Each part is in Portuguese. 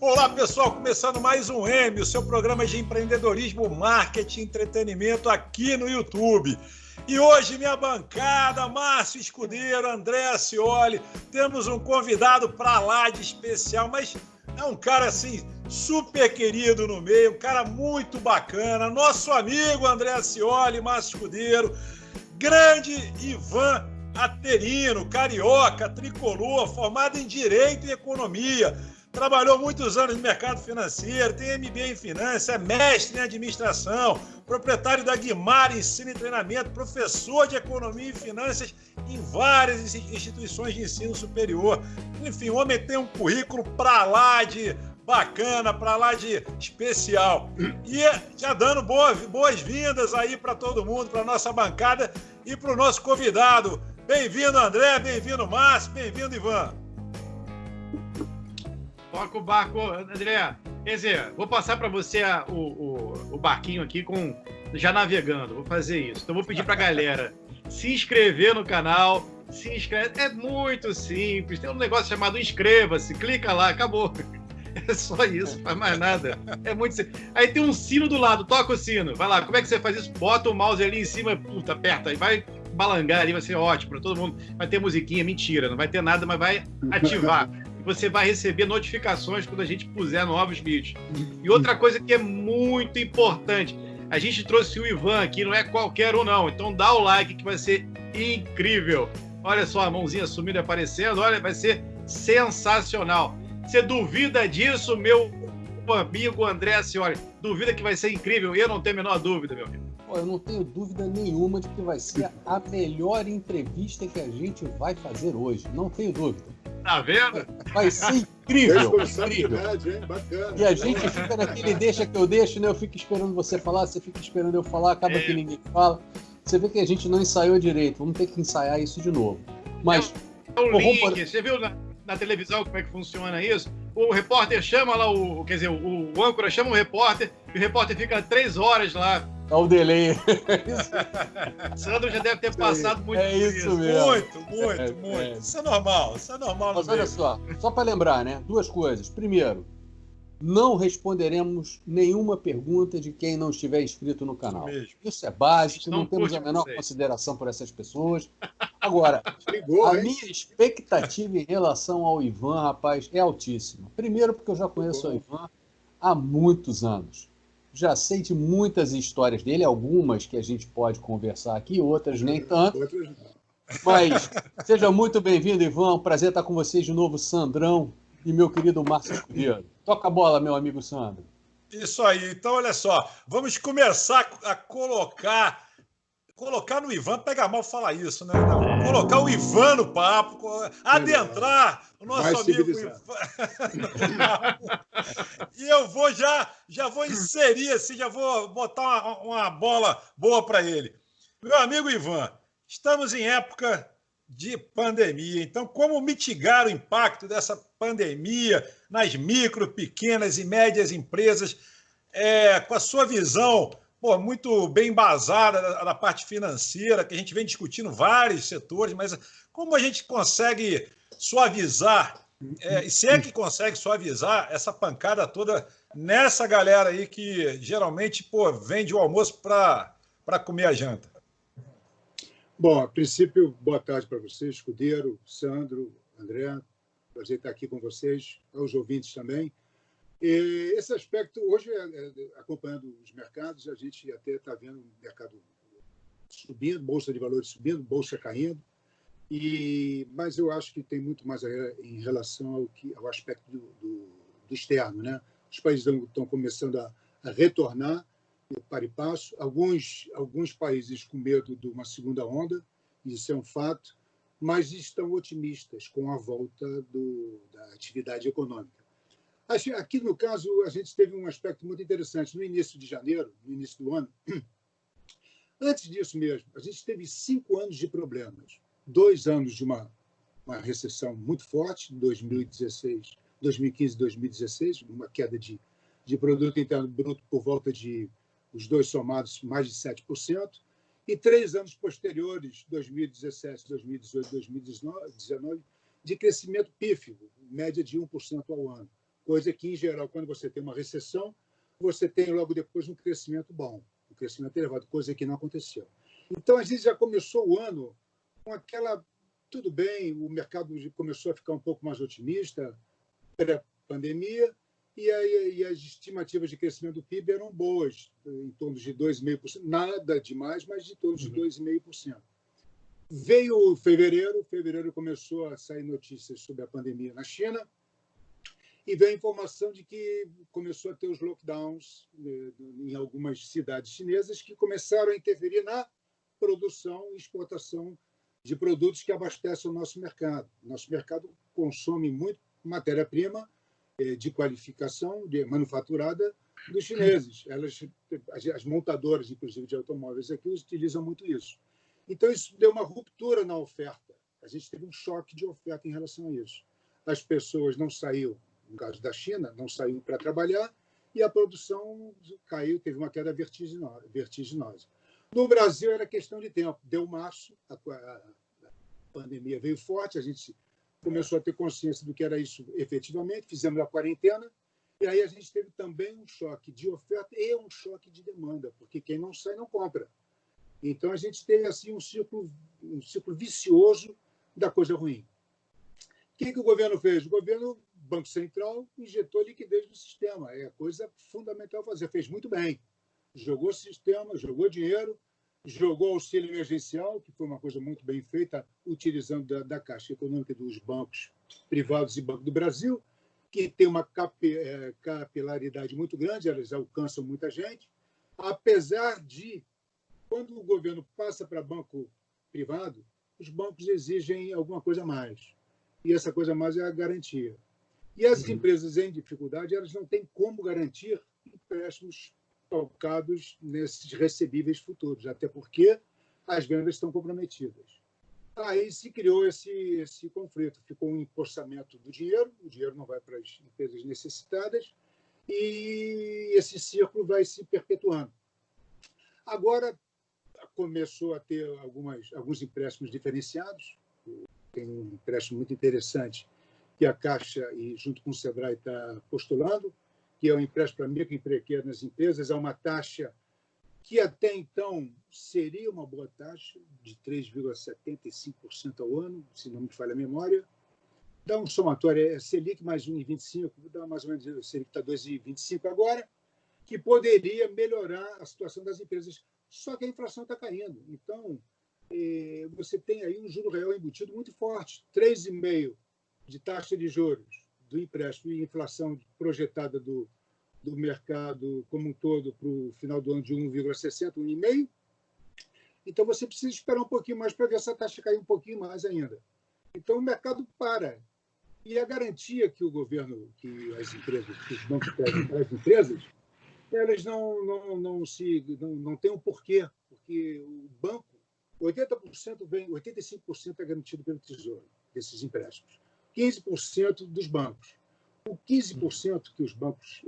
Olá, pessoal, começando mais um M, o seu programa de empreendedorismo, marketing, entretenimento aqui no YouTube. E hoje minha bancada, Márcio Escudeiro, André Acioli, temos um convidado para lá de especial, mas é um cara assim super querido no meio, um cara muito bacana, nosso amigo André Acioli, Márcio Escudeiro, grande Ivan Aterino, carioca, tricolor, formado em Direito e Economia. Trabalhou muitos anos no mercado financeiro, tem MBA em Finanças, é mestre em Administração, proprietário da Guimar Ensino e Treinamento, professor de Economia e Finanças em várias instituições de ensino superior. Enfim, o homem tem um currículo para lá de bacana, para lá de especial. E já dando boas-vindas aí para todo mundo, para a nossa bancada e para o nosso convidado. Bem-vindo, André, bem-vindo, Márcio, bem-vindo, Ivan. Toca o barco, André. Quer dizer, vou passar para você o barquinho aqui já navegando. Vou fazer isso. Então, vou pedir para a galera se inscrever no canal. Se inscreve. É muito simples. Tem um negócio chamado inscreva-se. Clica lá, acabou. É só isso, não faz mais nada. É muito simples. Aí tem um sino do lado. Toca o sino. Vai lá. Como é que você faz isso? Bota o mouse ali em cima. Puta, aperta. Aí vai balangar ali. Vai ser ótimo para todo mundo. Vai ter musiquinha. Mentira. Não vai ter nada, mas vai ativar. Você vai receber notificações quando a gente puser novos vídeos. E outra coisa que é muito importante, a gente trouxe o Ivan aqui, não é qualquer um não, então dá o like que vai ser incrível. Olha só a mãozinha sumida aparecendo, olha, vai ser sensacional. Você duvida disso, meu amigo André Acioli? Duvida que vai ser incrível? Eu não tenho a menor dúvida, meu amigo. Eu não tenho dúvida nenhuma de que vai ser a melhor entrevista que a gente vai fazer hoje. Não tenho dúvida. Tá vendo? Vai ser incrível. Incrível. Hein? Bacana. E a gente fica naquele deixa que eu deixo, né? Eu fico esperando você falar, você fica esperando eu falar, acaba que ninguém fala. Você vê que a gente não ensaiou direito. Vamos ter que ensaiar isso de novo. Mas o link, você viu na televisão como é que funciona isso? O repórter chama lá, o âncora chama o repórter e o repórter fica 3 horas lá. Dá o delay. Sandro já deve ter passado muito por isso mesmo. Muito. Isso é normal, Mas olha só para lembrar, né? 2 coisas. Primeiro, não responderemos nenhuma pergunta de quem não estiver inscrito no canal. Isso é básico, não temos a menor consideração por essas pessoas. Agora, a minha expectativa em relação ao Ivan, rapaz, é altíssima. Primeiro porque eu já conheço o Ivan há muitos anos. Já sei de muitas histórias dele, algumas que a gente pode conversar aqui, outras nem tanto. Mas seja muito bem-vindo, Ivan. Prazer estar com vocês de novo, Sandrão e meu querido Márcio Escudeiro. Toca a bola, meu amigo Sandro. Isso aí. Então, olha só, vamos começar a colocar no Ivan, pega mal falar isso, né? Não, colocar o Ivan no papo, adentrar o nosso amigo Ivan. E eu vou já vou inserir, assim, já vou botar uma bola boa para ele. Meu amigo Ivan, estamos em época de pandemia, então como mitigar o impacto dessa pandemia nas micro, pequenas e médias empresas, com a sua visão muito bem embasada da parte financeira, que a gente vem discutindo vários setores, mas como a gente consegue suavizar, e se é que consegue suavizar essa pancada toda nessa galera aí que geralmente vende o almoço para comer a janta? Bom, a princípio, boa tarde para vocês, Escudeiro, Sandro, André. Prazer estar aqui com vocês, aos ouvintes também. E esse aspecto, hoje, acompanhando os mercados, a gente até está vendo o mercado subindo, bolsa de valores subindo, bolsa caindo, mas eu acho que tem muito mais em relação ao aspecto do externo, né? Os países estão começando a retornar para e passo, alguns países com medo de uma segunda onda, isso é um fato, mas estão otimistas com a volta da atividade econômica. Aqui, no caso, a gente teve um aspecto muito interessante. No início de janeiro, no início do ano, antes disso mesmo, a gente teve 5 anos de problemas. 2 anos de uma recessão muito forte, 2015 e 2016, uma queda de produto interno bruto por volta de, os dois somados, mais de 7%, e 3 anos posteriores, 2017, 2018, 2019, de crescimento pífio, média de 1% ao ano, coisa que, em geral, quando você tem uma recessão, você tem logo depois um crescimento bom, um crescimento elevado, coisa que não aconteceu. Então, a gente já começou o ano com aquela... Tudo bem, o mercado começou a ficar um pouco mais otimista pré-pandemia, e as estimativas de crescimento do PIB eram boas, em torno de 2,5%. Nada demais, mas de torno de 2,5%. Veio fevereiro começou a sair notícias sobre a pandemia na China, e veio a informação de que começou a ter os lockdowns em algumas cidades chinesas que começaram a interferir na produção e exportação de produtos que abastecem o nosso mercado. Nosso mercado consome muito matéria-prima de qualificação, de manufaturada dos chineses. As montadoras, inclusive, de automóveis aqui, utilizam muito isso. Então, isso deu uma ruptura na oferta. A gente teve um choque de oferta em relação a isso. As pessoas não saíram, no caso da China, não saíram para trabalhar e a produção caiu, teve uma queda vertiginosa. No Brasil, era questão de tempo. Deu março, a pandemia veio forte, a gente começou a ter consciência do que era isso efetivamente, fizemos a quarentena, e aí a gente teve também um choque de oferta e um choque de demanda, porque quem não sai não compra. Então, a gente teve assim, um ciclo vicioso da coisa ruim. O que o governo fez? O governo, Banco Central, injetou liquidez no sistema. É a coisa fundamental fazer. Fez muito bem. Jogou sistema, jogou dinheiro, jogou auxílio emergencial, que foi uma coisa muito bem feita, utilizando da Caixa Econômica dos bancos privados e Banco do Brasil, que tem uma capilaridade muito grande, elas alcançam muita gente, apesar de, quando o governo passa para banco privado, os bancos exigem alguma coisa a mais. E essa coisa a mais é a garantia. E as empresas em dificuldade, elas não têm como garantir empréstimos calcados nesses recebíveis futuros, até porque as vendas estão comprometidas. Aí se criou esse conflito, ficou um empossamento do dinheiro, o dinheiro não vai para as empresas necessitadas, e esse círculo vai se perpetuando. Agora, começou a ter alguns empréstimos diferenciados, tem um empréstimo muito interessante que a Caixa, e junto com o Sebrae, está postulando, que é um empréstimo para micro e pequenas empresas, é uma taxa que até então seria uma boa taxa, de 3,75% ao ano, se não me falha a memória. Dá um somatório, é Selic mais 1,25%, dá mais ou menos, o Selic está 2,25% agora, que poderia melhorar a situação das empresas. Só que a inflação está caindo. Então, você tem aí um juro real embutido muito forte, 3,5% de taxa de juros do empréstimo e inflação projetada do mercado como um todo para o final do ano de 1,60%, 1,5%. Então, você precisa esperar um pouquinho mais para ver essa taxa cair um pouquinho mais ainda. Então, o mercado para. E a garantia que o governo, que as empresas, que os bancos pedem para as empresas, elas não têm um porquê, porque o banco, 85% é garantido pelo Tesouro, desses empréstimos. 15% dos bancos. O 15% que os bancos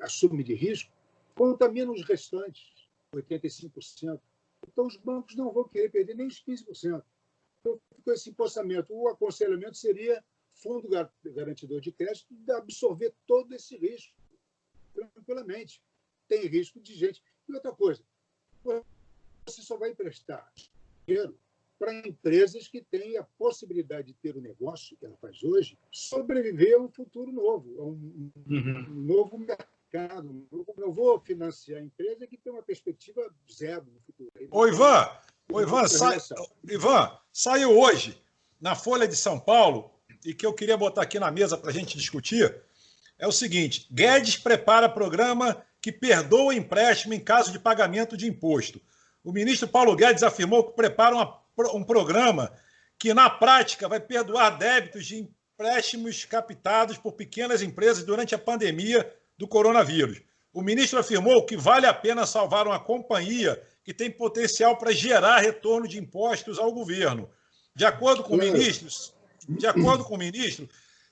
assumem de risco contamina os restantes, 85%. Então, os bancos não vão querer perder nem os 15%. Então, ficou esse empossamento. O aconselhamento seria fundo garantidor de crédito absorver todo esse risco tranquilamente. Tem risco de gente. E outra coisa, você só vai emprestar dinheiro para empresas que têm a possibilidade de ter o negócio que ela faz hoje, sobreviver a um futuro novo, a um novo mercado. Eu vou financiar a empresa que tem uma perspectiva zero no futuro. Ivan, saiu hoje na Folha de São Paulo, e que eu queria botar aqui na mesa para a gente discutir, é o seguinte: Guedes prepara programa que perdoa empréstimo em caso de pagamento de imposto. O ministro Paulo Guedes afirmou que prepara um programa que, na prática, vai perdoar débitos de empréstimos captados por pequenas empresas durante a pandemia do coronavírus. O ministro afirmou que vale a pena salvar uma companhia que tem potencial para gerar retorno de impostos ao governo. De acordo com o ministro,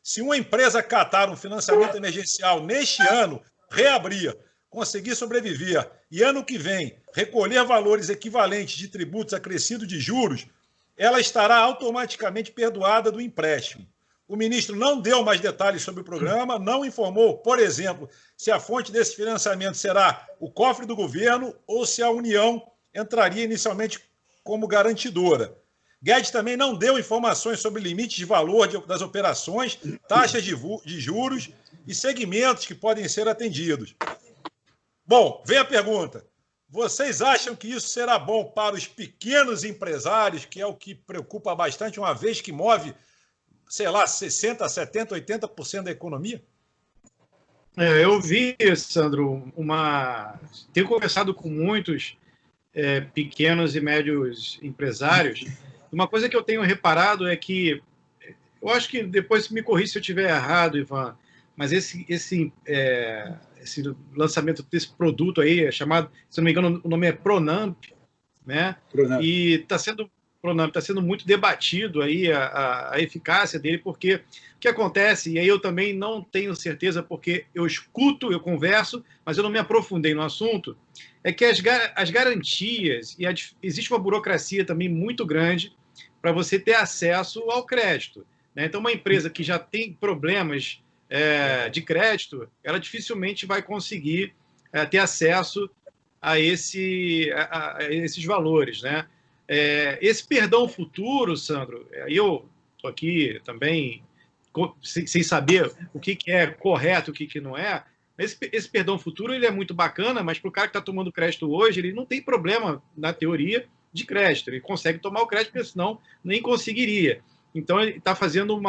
se uma empresa catar um financiamento emergencial neste ano, reabrir, conseguir sobreviver e ano que vem recolher valores equivalentes de tributos acrescidos de juros, ela estará automaticamente perdoada do empréstimo. o ministro não deu mais detalhes sobre o programa, não informou, por exemplo, se a fonte desse financiamento será o cofre do governo ou se a União entraria inicialmente como garantidora. Guedes também não deu informações sobre limites de valor das operações, taxas de juros e segmentos que podem ser atendidos. Bom, vem a pergunta. Vocês acham que isso será bom para os pequenos empresários, que é o que preocupa bastante, uma vez que move, sei lá, 60%, 70%, 80% da economia? Eu vi, Sandro, tenho conversado com muitos pequenos e médios empresários. Uma coisa que eu tenho reparado é que, eu acho que depois me corrija se eu estiver errado, Ivan, mas esse lançamento desse produto aí é chamado, se não me engano, o nome é Pronamp, né? Pronamp. E está sendo muito debatido aí a eficácia dele, porque o que acontece, e aí eu também não tenho certeza, porque eu escuto, eu converso, mas eu não me aprofundei no assunto, é que as garantias, e existe uma burocracia também muito grande para você ter acesso ao crédito, né? Então, uma empresa que já tem problemas de crédito, ela dificilmente vai conseguir ter acesso a esses valores, né? Esse perdão futuro, Sandro, eu estou aqui também sem saber o que é correto, o que não é. Esse perdão futuro ele é muito bacana, mas para o cara que está tomando crédito hoje, ele não tem problema, na teoria, de crédito. Ele consegue tomar o crédito, porque senão nem conseguiria. Então, ele está fazendo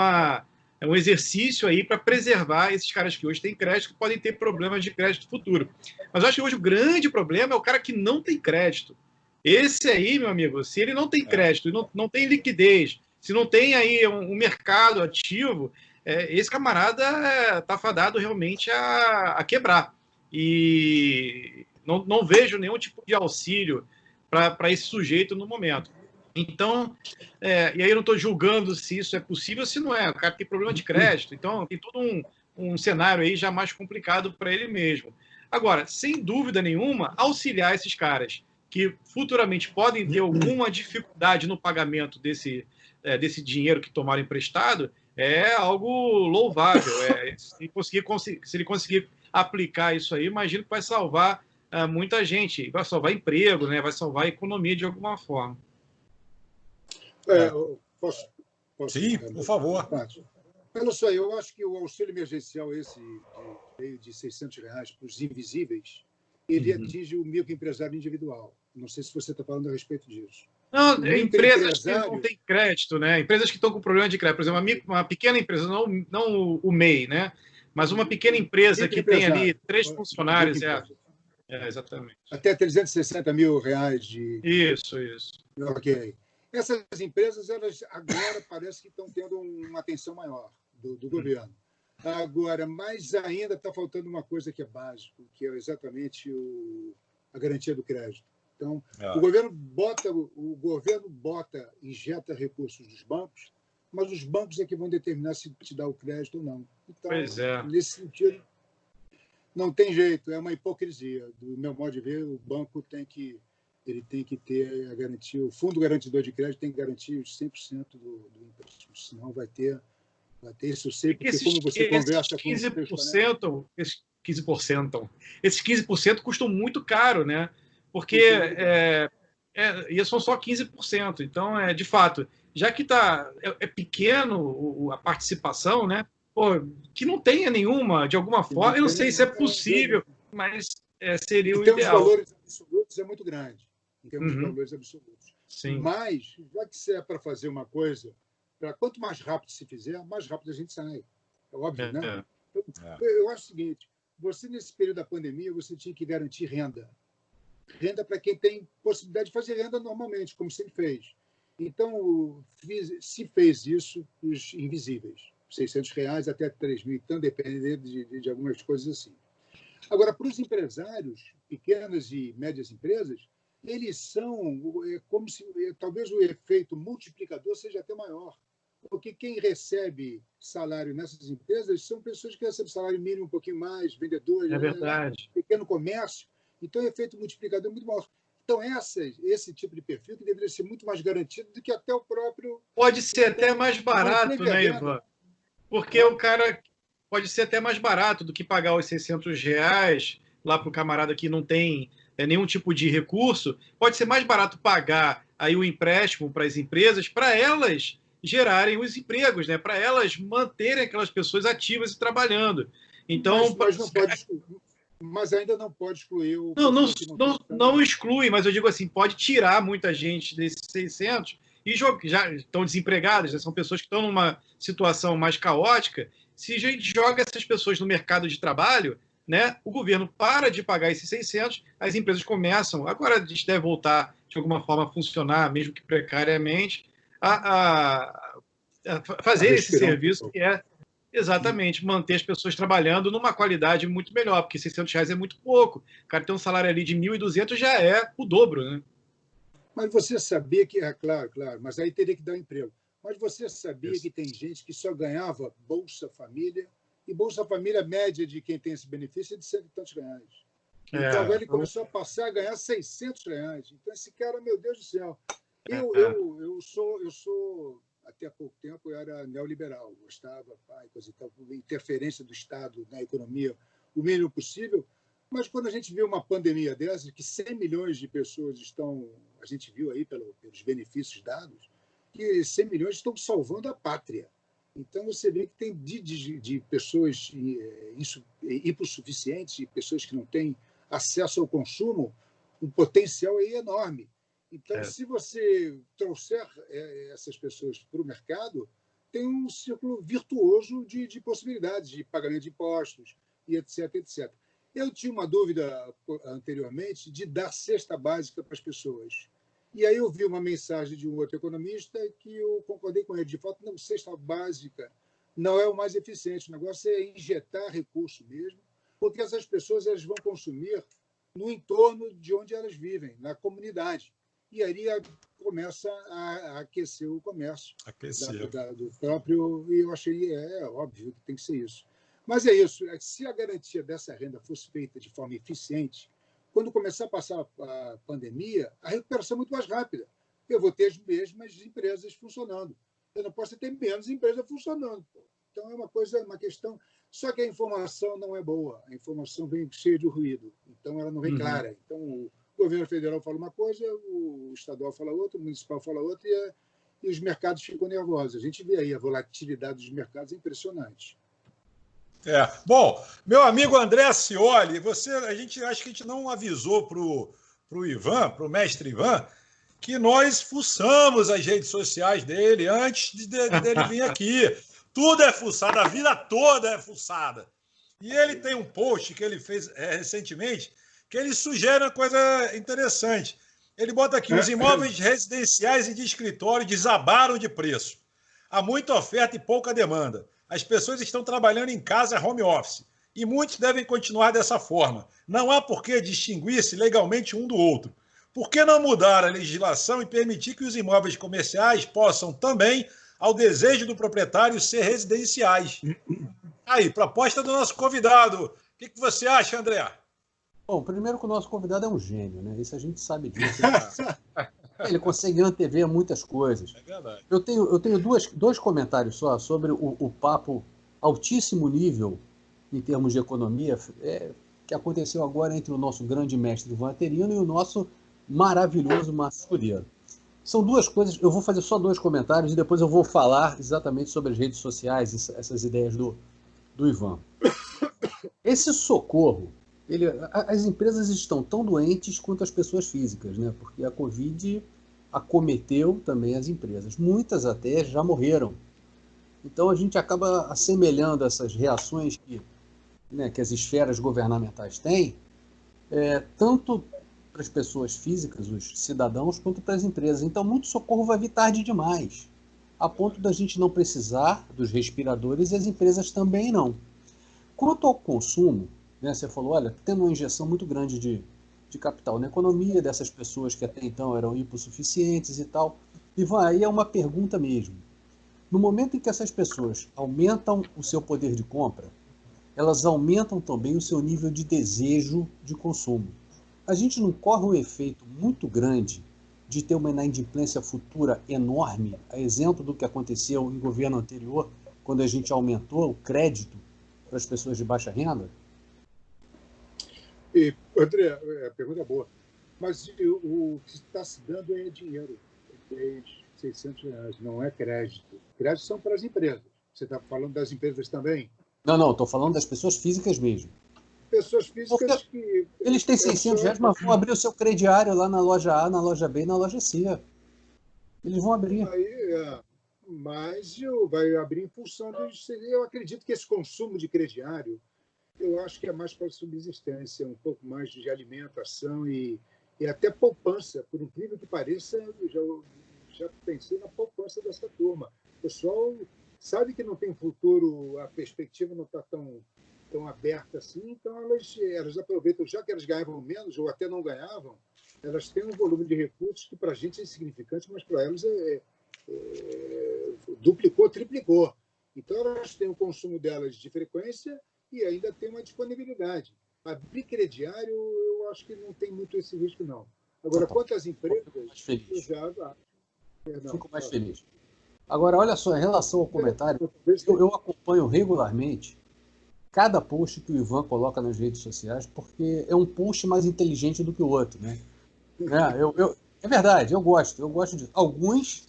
um exercício aí para preservar esses caras que hoje têm crédito, que podem ter problemas de crédito futuro. Mas eu acho que hoje o grande problema é o cara que não tem crédito. Esse aí, meu amigo, se ele não tem crédito, não tem liquidez, se não tem aí um mercado ativo, esse camarada está fadado realmente a quebrar. E não vejo nenhum tipo de auxílio para esse sujeito no momento. Então, e aí eu não estou julgando se isso é possível ou se não é. O cara tem problema de crédito, então tem todo um cenário aí já mais complicado para ele mesmo. Agora, sem dúvida nenhuma, auxiliar esses caras que futuramente podem ter alguma dificuldade no pagamento desse dinheiro que tomaram emprestado é algo louvável. Se ele conseguir aplicar isso aí, imagino que vai salvar muita gente, vai salvar emprego, né? Vai salvar a economia de alguma forma. Posso Sim, por favor. Olha só, eu acho que o auxílio emergencial esse de R$600 para os invisíveis, ele atinge o microempresário individual. Não sei se você está falando a respeito disso. Não, empresas que não têm crédito, né? Empresas que estão com problema de crédito. Por exemplo, uma pequena empresa, não o MEI, né? Mas uma pequena empresa que tem ali 3 funcionários. Exatamente. Até R$360 mil de... Isso. Ok. Essas empresas, elas agora parece que estão tendo uma atenção maior do governo. Agora, mais ainda está faltando uma coisa que é básico, que é exatamente a garantia do crédito. Então, o governo injeta recursos dos bancos, mas os bancos é que vão determinar se te dá o crédito ou não. Então, nesse sentido, não tem jeito, é uma hipocrisia. Do meu modo de ver, o banco tem que ter a garantia, o fundo garantidor de crédito tem que garantir os 100% do empréstimo, senão vai ter isso sempre, porque como você conversa com os 15%, esses 15% custam muito caro, né? Porque e são só 15%. Então, de fato, já que é pequeno a participação, né? Que não tenha nenhuma, de alguma forma, eu não sei se é possível, mas seria o ideal. Em termos de valores absolutos, é muito grande. Em termos de valores absolutos. Sim. Mas, já que se é para fazer uma coisa, quanto mais rápido se fizer, mais rápido a gente sai. É óbvio, né? Então, eu acho o seguinte, você, nesse período da pandemia, você tinha que garantir renda. Renda para quem tem possibilidade de fazer renda normalmente, como sempre fez. Então, se fez isso, os invisíveis. R$600 até 3.000, então, dependendo de algumas coisas assim. Agora, para os empresários, pequenas e médias empresas, eles são como se talvez o efeito multiplicador seja até maior. Porque quem recebe salário nessas empresas são pessoas que recebem salário mínimo um pouquinho mais, vendedores, pequeno comércio. Então, o efeito multiplicador é muito maior. Então, esse tipo de perfil que deveria ser muito mais garantido do que até o próprio... Pode ser até mais barato, né, Ivan? Porque o cara pode ser até mais barato do que pagar os R$ 600 lá para o camarada que não tem nenhum tipo de recurso. Pode ser mais barato pagar aí o empréstimo para as empresas, para elas gerarem os empregos, né? Para elas manterem aquelas pessoas ativas e trabalhando. Então, mas ainda não pode excluir o... Não exclui, mas eu digo assim, pode tirar muita gente desses 600 e já estão desempregadas, né? São pessoas que estão numa situação mais caótica. Se a gente joga essas pessoas no mercado de trabalho, né, o governo para de pagar esses 600, as empresas começam, agora a gente deve voltar de alguma forma a funcionar, mesmo que precariamente, a fazer esse serviço que é exatamente manter as pessoas trabalhando numa qualidade muito melhor, porque R$ 600 é muito pouco. O cara tem um salário ali de 1.200 já é o dobro, né? Mas você sabia que... Claro, mas aí teria que dar emprego. Mas você sabia que tem gente que só ganhava Bolsa Família, e Bolsa Família média de quem tem esse benefício é de R$100 e tantos. Então agora ele começou a passar a ganhar R$600. Então esse cara, meu Deus do céu. Eu sou até há pouco tempo eu era neoliberal, gostava, coisa e tal, interferência do Estado na economia o mínimo possível. Mas quando a gente vê uma pandemia dessa, que 100 milhões de pessoas estão, a gente viu aí pelos benefícios dados, que 100 milhões estão salvando a pátria. Então, você vê que tem de pessoas hipossuficientes, pessoas que não têm acesso ao consumo, um potencial aí enorme. Então, se você trouxer essas pessoas para o mercado, tem um círculo virtuoso de possibilidades de pagamento de impostos, e etc, etc. Eu tinha uma dúvida anteriormente de dar cesta básica para as pessoas. E aí eu vi uma mensagem de um outro economista que eu concordei com ele. De fato, não, cesta básica não é o mais eficiente. O negócio é injetar recurso mesmo, porque essas pessoas elas vão consumir no entorno de onde elas vivem, na comunidade. E aí começa a aquecer o comércio do próprio... E eu achei, óbvio que tem que ser isso. Mas é isso. Se a garantia dessa renda fosse feita de forma eficiente, quando começar a passar a pandemia, a recuperação é muito mais rápida. Eu vou ter as mesmas empresas funcionando. Eu não posso ter menos empresas funcionando. Então, é uma questão... Só que a informação não é boa. A informação vem cheia de ruído. Então, ela não vem clara. Então, o governo federal fala uma coisa, o estadual fala outra, o municipal fala outra, e os mercados ficam nervosos. A gente vê aí a volatilidade dos mercados é impressionante. Bom, meu amigo André Scioli, a gente não avisou para o Ivan, para o mestre Ivan, que nós fuçamos as redes sociais dele antes dele vir aqui. Tudo é fuçado, a vida toda é fuçada. E ele tem um post que ele fez recentemente que ele sugere uma coisa interessante. Ele bota aqui, os imóveis residenciais e de escritório desabaram de preço. Há muita oferta e pouca demanda. As pessoas estão trabalhando em casa home office e muitos devem continuar dessa forma. Não há por que distinguir-se legalmente um do outro. Por que não mudar a legislação e permitir que os imóveis comerciais possam também, ao desejo do proprietário, ser residenciais? Aí, proposta do nosso convidado. O que você acha, André? Bom, primeiro que o nosso convidado é um gênio, né? Isso a gente sabe disso. Ele consegue antever muitas coisas. É verdade. Eu tenho dois comentários só sobre o papo altíssimo nível em termos de economia que aconteceu agora entre o nosso grande mestre Ivan Aterino e o nosso maravilhoso Márcio Escudeiro. São duas coisas, eu vou fazer só dois comentários e depois eu vou falar exatamente sobre as redes sociais, essas ideias do Ivan. Esse socorro, as empresas estão tão doentes quanto as pessoas físicas, né? Porque a Covid acometeu também as empresas. Muitas até já morreram. Então a gente acaba assemelhando essas reações que as esferas governamentais têm, tanto para as pessoas físicas, os cidadãos, quanto para as empresas. Então muito socorro vai vir tarde demais, a ponto da gente não precisar dos respiradores e as empresas também não. Quanto ao consumo, você falou, olha, tendo uma injeção muito grande de capital na economia, dessas pessoas que até então eram hipossuficientes e tal. Ivan, aí é uma pergunta mesmo. No momento em que essas pessoas aumentam o seu poder de compra, elas aumentam também o seu nível de desejo de consumo. A gente não corre um efeito muito grande de ter uma inadimplência futura enorme, a exemplo do que aconteceu em governo anterior, quando a gente aumentou o crédito para as pessoas de baixa renda? E, André, a pergunta é boa. Mas o que está se dando é dinheiro. É R$600, não é crédito. Créditos são para as empresas. Você está falando das empresas também? Não, estou falando das pessoas físicas mesmo. Pessoas físicas que... Eles têm R$600, mas vão abrir o seu crediário lá na loja A, na loja B e na loja C. Eles vão abrir. Mas vai abrir em função dos... Eu acredito que esse consumo de crediário, eu acho que é mais para subsistência, um pouco mais de alimentação e até poupança. Por incrível que pareça, eu já pensei na poupança dessa turma. O pessoal sabe que não tem futuro, a perspectiva não está tão aberta assim, então elas aproveitam, já que elas ganhavam menos ou até não ganhavam, elas têm um volume de recursos que para a gente é insignificante, mas para elas duplicou, triplicou. Então elas têm o consumo delas de frequência e ainda tem uma disponibilidade. Abrir crediário, eu acho que não tem muito esse risco, não. Agora, quanto às empresas, eu já... Fico mais feliz. Agora, olha só, em relação ao comentário, eu acompanho regularmente cada post que o Ivan coloca nas redes sociais, porque é um post mais inteligente do que o outro, né? É verdade, eu gosto de alguns,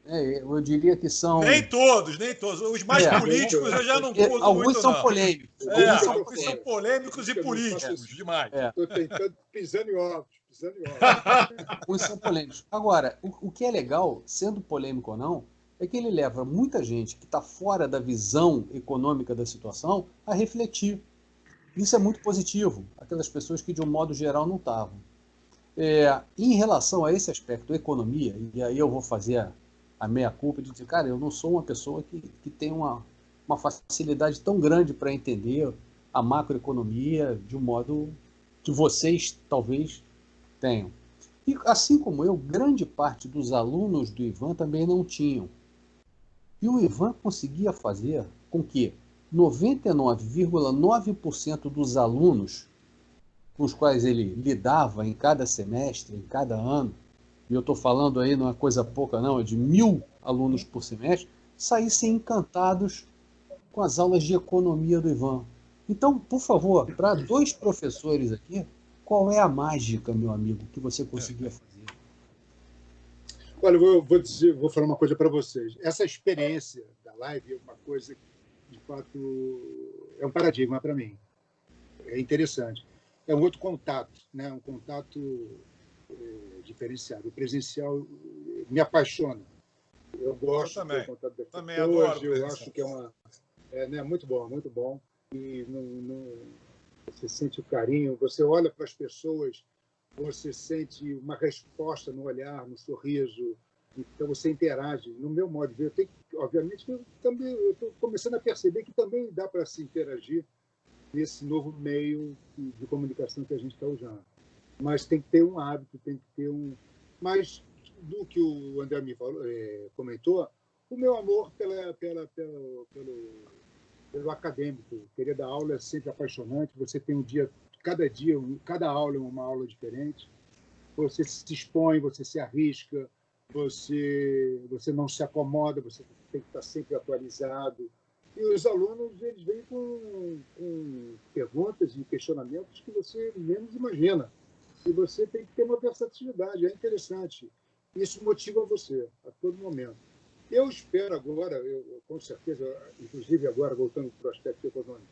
eu diria que são... Nem todos. Os mais políticos eu já não curto alguns muito, são não. polêmicos. Alguns são polêmicos e políticos demais. Estou tentando pisando em ovos. Alguns são polêmicos. Agora, o que é legal, sendo polêmico ou não, é que ele leva muita gente que está fora da visão econômica da situação a refletir. Isso é muito positivo, aquelas pessoas que de um modo geral não estavam. Em relação a esse aspecto, economia, e aí eu vou fazer a meia-culpa de dizer, cara, eu não sou uma pessoa que tem uma facilidade tão grande para entender a macroeconomia de um modo que vocês talvez tenham. E assim como eu, grande parte dos alunos do Ivan também não tinham. E o Ivan conseguia fazer com que 99,9% dos alunos com os quais ele lidava em cada semestre, em cada ano, e eu estou falando aí, não é coisa pouca não, é de 1.000 alunos por semestre, saíssem encantados com as aulas de economia do Ivan. Então, por favor, para 2 professores aqui, qual é a mágica, meu amigo, que você conseguia fazer? Olha, eu vou falar uma coisa para vocês. Essa experiência da live é uma coisa que, de fato, é um paradigma para mim. É interessante. É um outro contato, né? Um contato diferenciado. O presencial me apaixona. Eu gosto do contato das pessoas. Eu acho que é muito bom, muito bom. E você sente o carinho, você olha para as pessoas, você sente uma resposta no olhar, no sorriso, então você interage. No meu modo de ver, obviamente, eu estou começando a perceber que também dá para se interagir nesse novo meio de comunicação que a gente está usando. Mas tem que ter um hábito, tem que ter um... Mas, do que o André me falou, comentou, o meu amor pelo acadêmico, querer dar aula é sempre apaixonante, você tem um dia, cada aula é uma aula diferente, você se expõe, você se arrisca, você não se acomoda, você tem que estar sempre atualizado. E os alunos, eles vêm com perguntas e questionamentos que você menos imagina. E você tem que ter uma versatilidade, é interessante. Isso motiva você a todo momento. Eu espero agora, com certeza, inclusive agora, voltando para o aspecto econômico,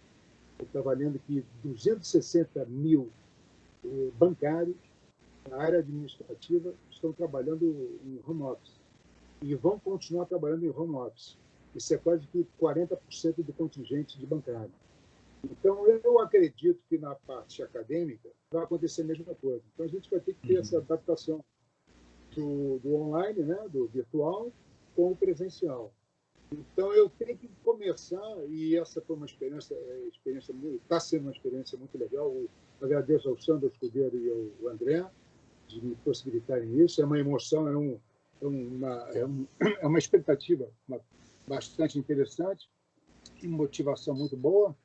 eu estava lendo que 260 mil bancários na área administrativa estão trabalhando em home office e vão continuar trabalhando em home office. Isso é quase que 40% do contingente de bancário. Então, eu acredito que na parte acadêmica vai acontecer a mesma coisa. Então, a gente vai ter que ter essa adaptação do online, né, do virtual, com o presencial. Então, eu tenho que começar, e essa foi uma experiência está sendo uma experiência muito legal. Eu agradeço ao Sandro Escudeiro e ao André de me possibilitarem isso. É uma emoção, é uma expectativa bastante interessante e motivação muito boa,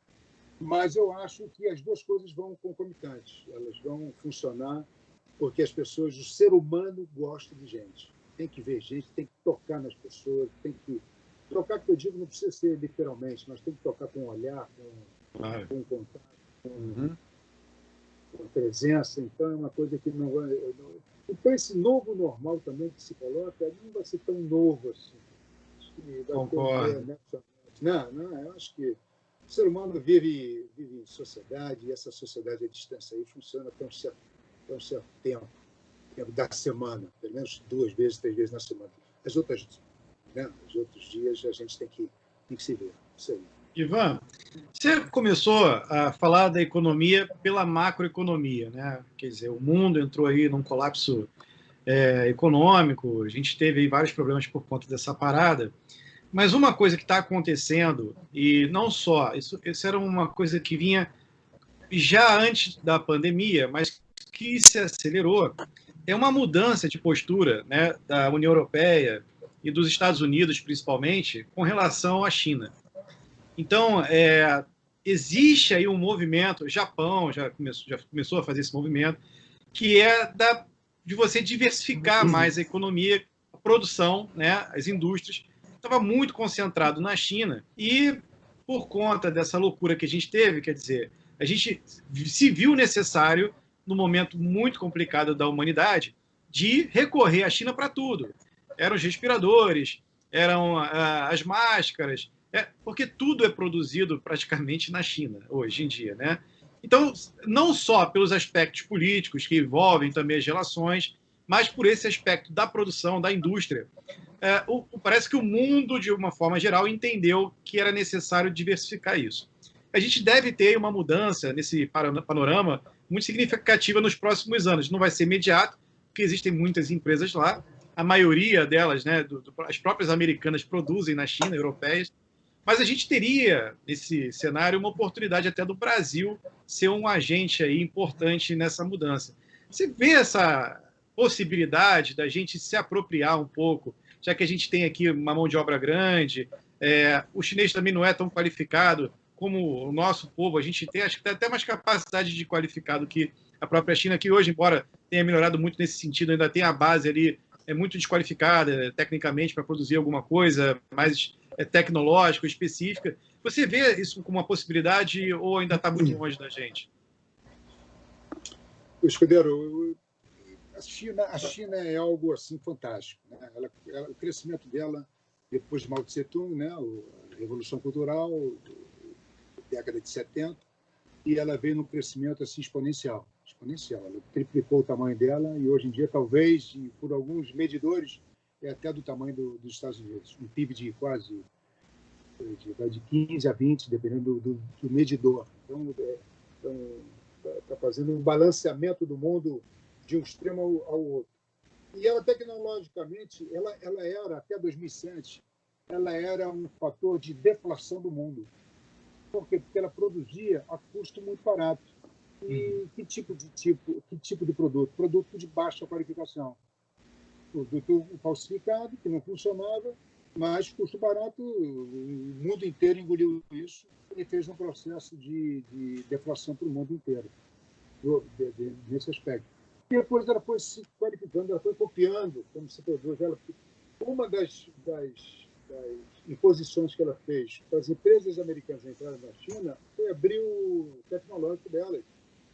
mas eu acho que as duas coisas vão concomitantes, elas vão funcionar porque as pessoas, o ser humano gosta de gente, tem que ver gente, tem que tocar nas pessoas, tem que Trocar, que eu digo, não precisa ser literalmente, mas tem que tocar com olhar, com contato, com presença. Então, é uma coisa que não vai... Então, esse novo normal também que se coloca não vai ser tão novo assim. Acho que vai Concordo. Eu acho que o ser humano vive em sociedade, e essa sociedade à distância aí funciona até um certo tempo da semana, pelo menos 2 vezes, 3 vezes na semana. Os outros dias a gente tem que se ver. Isso aí. Ivan, você começou a falar da economia pela macroeconomia, né? Quer dizer, o mundo entrou aí num colapso econômico, a gente teve aí vários problemas por conta dessa parada, mas uma coisa que está acontecendo, e não só, isso era uma coisa que vinha já antes da pandemia, mas que se acelerou, é uma mudança de postura, né, da União Europeia e dos Estados Unidos, principalmente, com relação à China. Então, existe aí um movimento, o Japão já começou a fazer esse movimento, que é de você diversificar mais a economia, a produção, né, as indústrias. Estava muito concentrado na China e, por conta dessa loucura que a gente teve, quer dizer, a gente se viu necessário, num momento muito complicado da humanidade, de recorrer à China para tudo. Eram os respiradores, eram as máscaras, porque tudo é produzido praticamente na China, hoje em dia, né? Então, não só pelos aspectos políticos que envolvem também as relações, mas por esse aspecto da produção, da indústria. Parece que o mundo, de uma forma geral, entendeu que era necessário diversificar isso. A gente deve ter uma mudança nesse panorama muito significativa nos próximos anos. Não vai ser imediato, porque existem muitas empresas lá, a maioria delas, né, as próprias americanas produzem na China, europeias, mas a gente teria, nesse cenário, uma oportunidade até do Brasil ser um agente aí importante nessa mudança. Você vê essa possibilidade da gente se apropriar um pouco, já que a gente tem aqui uma mão de obra grande, o chinês também não é tão qualificado como o nosso povo, a gente tem, acho que tem até mais capacidade de qualificar do que a própria China, que hoje, embora tenha melhorado muito nesse sentido, ainda tem a base ali muito desqualificada tecnicamente para produzir alguma coisa mais tecnológica, específica. Você vê isso como uma possibilidade ou ainda está muito longe da gente? Escudeiro, a China é algo assim fantástico, né? O crescimento dela depois de Mao Tse Tung, né? A Revolução Cultural, década de 70, e ela veio num crescimento assim exponencial. Ela triplicou o tamanho dela e hoje em dia, talvez, por alguns medidores, é até do tamanho dos Estados Unidos. Um PIB de quase de 15 a 20, dependendo do medidor. Então, está fazendo um balanceamento do mundo de um extremo ao outro. E ela, tecnologicamente, ela era, até 2007, ela era um fator de deflação do mundo. Por quê? Porque ela produzia a custo muito barato. E que tipo de produto? Produto de baixa qualificação. Produto falsificado, que não funcionava, mas custo barato, o mundo inteiro engoliu isso e fez um processo de deflação para o mundo inteiro, nesse aspecto. E depois ela foi se qualificando, ela foi copiando como se produz. Uma das imposições que ela fez para as empresas americanas entrarem na China foi abrir o tecnológico delas.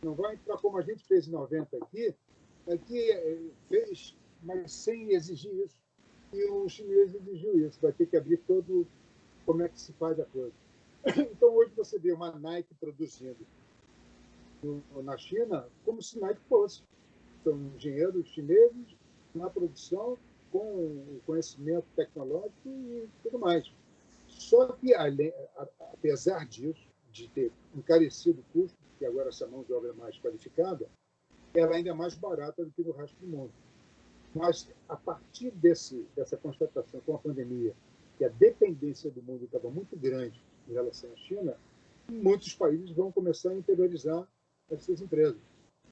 Não vai entrar como a gente fez em 90 aqui fez, mas sem exigir isso. E o chinês exigiu isso, vai ter que abrir todo como é que se faz a coisa. Então, hoje você vê uma Nike produzindo na China como se Nike fosse. São engenheiros chineses na produção, com o conhecimento tecnológico e tudo mais. Só que, apesar disso, de ter encarecido o custo, que agora essa mão de obra é mais qualificada, ela ainda é mais barata do que no resto do mundo. Mas, a partir dessa constatação com a pandemia, que a dependência do mundo estava muito grande em relação à China, muitos países vão começar a interiorizar as suas empresas,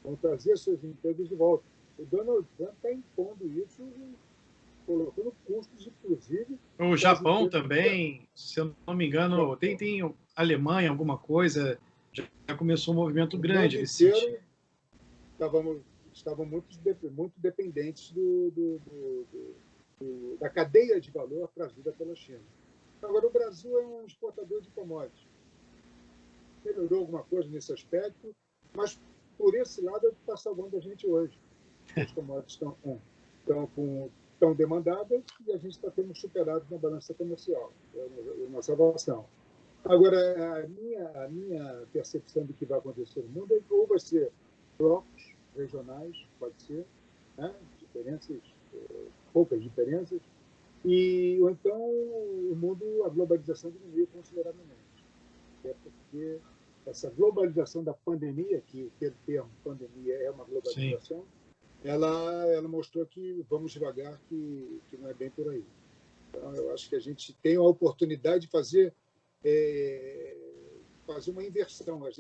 vão trazer suas empresas de volta. O Donald Trump está impondo isso, colocando custos, inclusive... O Japão também, se eu não me engano, tem Alemanha, alguma coisa, já começou um movimento grande nesse sentido. Estavam muito dependentes da cadeia de valor trazida pela China. Agora, o Brasil é um exportador de commodities. Melhorou alguma coisa nesse aspecto, mas por esse lado é o que está salvando a gente hoje. As commodities estão demandadas e a gente está tendo superado na balança comercial. É uma salvação. Agora, a minha percepção do que vai acontecer no mundo é que ou vai ser blocos regionais, pode ser, né? Diferenças, poucas diferenças, ou então o mundo, a globalização diminuiu consideravelmente. É porque essa globalização da pandemia, que o termo pandemia é uma globalização, ela mostrou que vamos devagar, que não é bem por aí. Então, eu acho que a gente tem a oportunidade de fazer uma inversão. A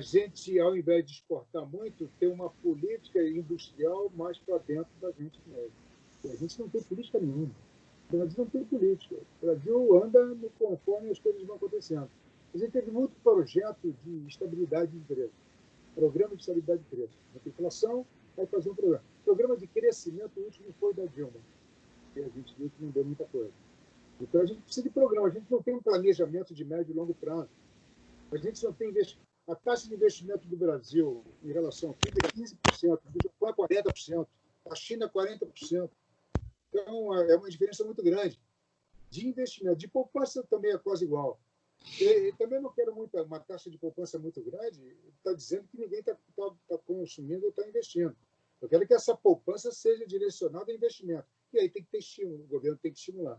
gente, ao invés de exportar muito, tem uma política industrial mais para dentro da gente mesmo. A gente não tem política nenhuma. O Brasil não tem política. O Brasil anda conforme as coisas vão acontecendo. A gente teve muito projeto de estabilidade de empresa. Programa de estabilidade de empresa. A inflação vai fazer um programa. Programa de crescimento, o último foi da Dilma. E a gente viu que não deu muita coisa. Então, a gente precisa de programa. A gente não tem um planejamento de médio e longo prazo. A gente não tem investimento. A taxa de investimento do Brasil em relação ao PIB é 15%, do Japão é 40%, a China é 40%. Então, é uma diferença muito grande. De investimento, de poupança também é quase igual. E também não quero uma taxa de poupança muito grande, está dizendo que ninguém está consumindo ou está investindo. Eu quero que essa poupança seja direcionada a investimento. E aí tem que ter estímulo, o governo tem que estimular.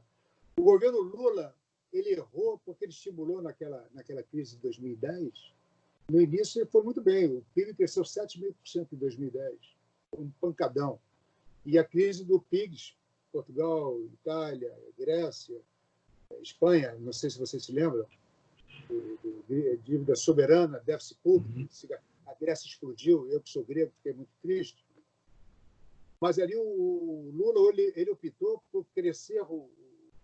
O governo Lula, ele errou porque ele estimulou naquela crise de 2010. No início, ele foi muito bem. O PIB cresceu 7,5% em 2010. Um pancadão. E a crise do PIGS, Portugal, Itália, Grécia, Espanha, não sei se vocês se lembram, dívida soberana, déficit público, a Grécia explodiu, eu que sou grego fiquei muito triste. Mas ali o Lula ele optou por crescer o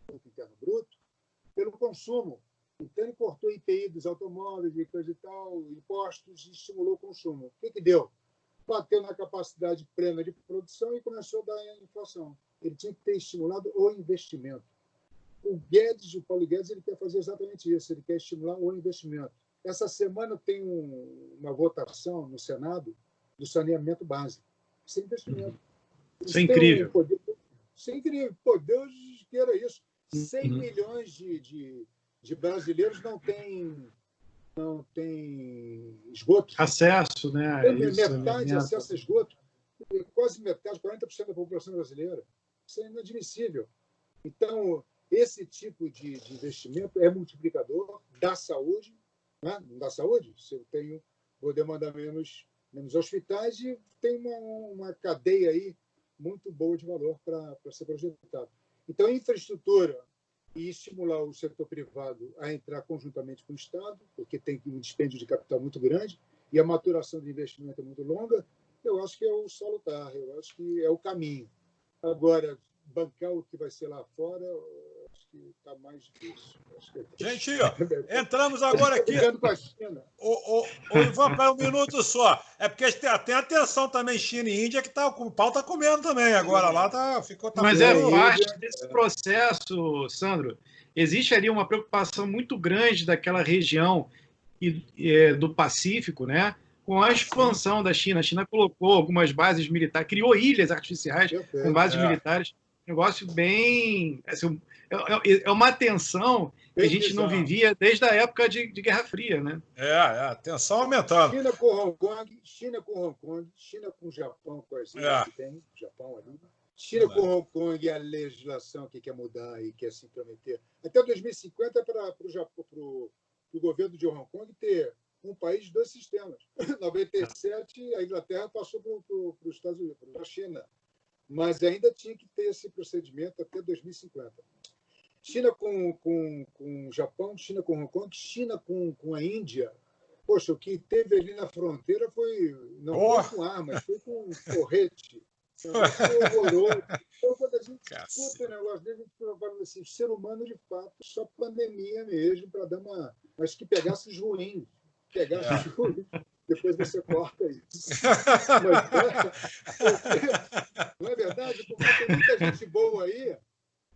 produto interno bruto pelo consumo. Então ele cortou o IPI dos automóveis e coisa e tal, impostos, e estimulou o consumo. O que deu? Bateu na capacidade plena de produção e começou a dar inflação. Ele tinha que ter estimulado o investimento. O Paulo Guedes, ele quer fazer exatamente isso, ele quer estimular o investimento. Essa semana tem uma votação no Senado do saneamento básico. Isso é investimento. Isso é incrível. Isso é incrível. Pô, Deus queira isso. 100 milhões de brasileiros não têm esgoto. Acesso, né? Metade acesso a esgoto. Quase metade, 40% da população brasileira. Isso é inadmissível. Então, esse tipo de investimento é multiplicador da saúde, né? Da saúde, se eu vou demandar menos hospitais e tem uma cadeia aí muito boa de valor para ser projetado. Então, infraestrutura e estimular o setor privado a entrar conjuntamente com o Estado, porque tem um dispêndio de capital muito grande e a maturação de investimento é muito longa, eu acho que é o salutar, eu acho que é o caminho. Agora, bancar o que vai ser lá fora, acho que está mais difícil. Gente, entramos agora aqui. Com a China. O Ivan, para um minuto só. É porque tem atenção também, China e Índia, que o pau está comendo também. Agora lá ficou. Mas é parte desse processo, Sandro. Existe ali uma preocupação muito grande daquela região do Pacífico, né? Com a expansão da China. A China colocou algumas bases militares, criou ilhas artificiais com bases militares. Negócio bem... Assim, é uma atenção que a gente não vivia desde a época de Guerra Fria, né? A tensão aumentando. China com Hong Kong, China com o Japão, quais que tem, Japão ali. China com Hong Kong e a legislação que quer mudar e quer se intrometer. Até 2050 é para o governo de Hong Kong ter um país de 2 sistemas. Em 97, a Inglaterra passou para os Estados Unidos, para a China. Mas ainda tinha que ter esse procedimento até 2050. China com o Japão, China com Hong Kong, China com a Índia. Poxa, o que teve ali na fronteira não foi com armas, foi com porrete. Foi horroroso. Então, quando a gente escuta o negócio dele, a gente fala assim, ser humano, de fato, só pandemia mesmo, para dar uma... Mas que pegasse os ruins. Pegasse os ruins. Depois você corta isso. Mas, não é verdade? Porque tem muita gente boa aí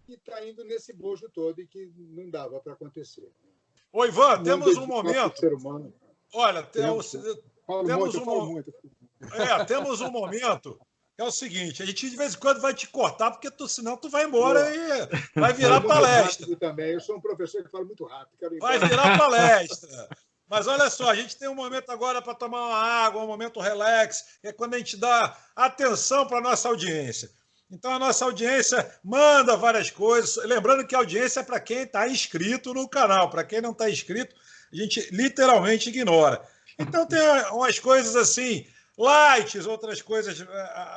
que está indo nesse bojo todo e que não dava para acontecer. Ô, Ivan, temos um momento. Ser humano. Olha, temos um momento que é o seguinte: a gente de vez em quando vai te cortar, porque senão tu vai embora e vai virar palestra. Também. Eu sou um professor que fala muito rápido. Vai virar palestra. Mas olha só, a gente tem um momento agora para tomar uma água, um momento relax, que é quando a gente dá atenção para a nossa audiência. Então, a nossa audiência manda várias coisas. Lembrando que a audiência é para quem está inscrito no canal. Para quem não está inscrito, a gente literalmente ignora. Então, tem umas coisas assim, lights, outras coisas.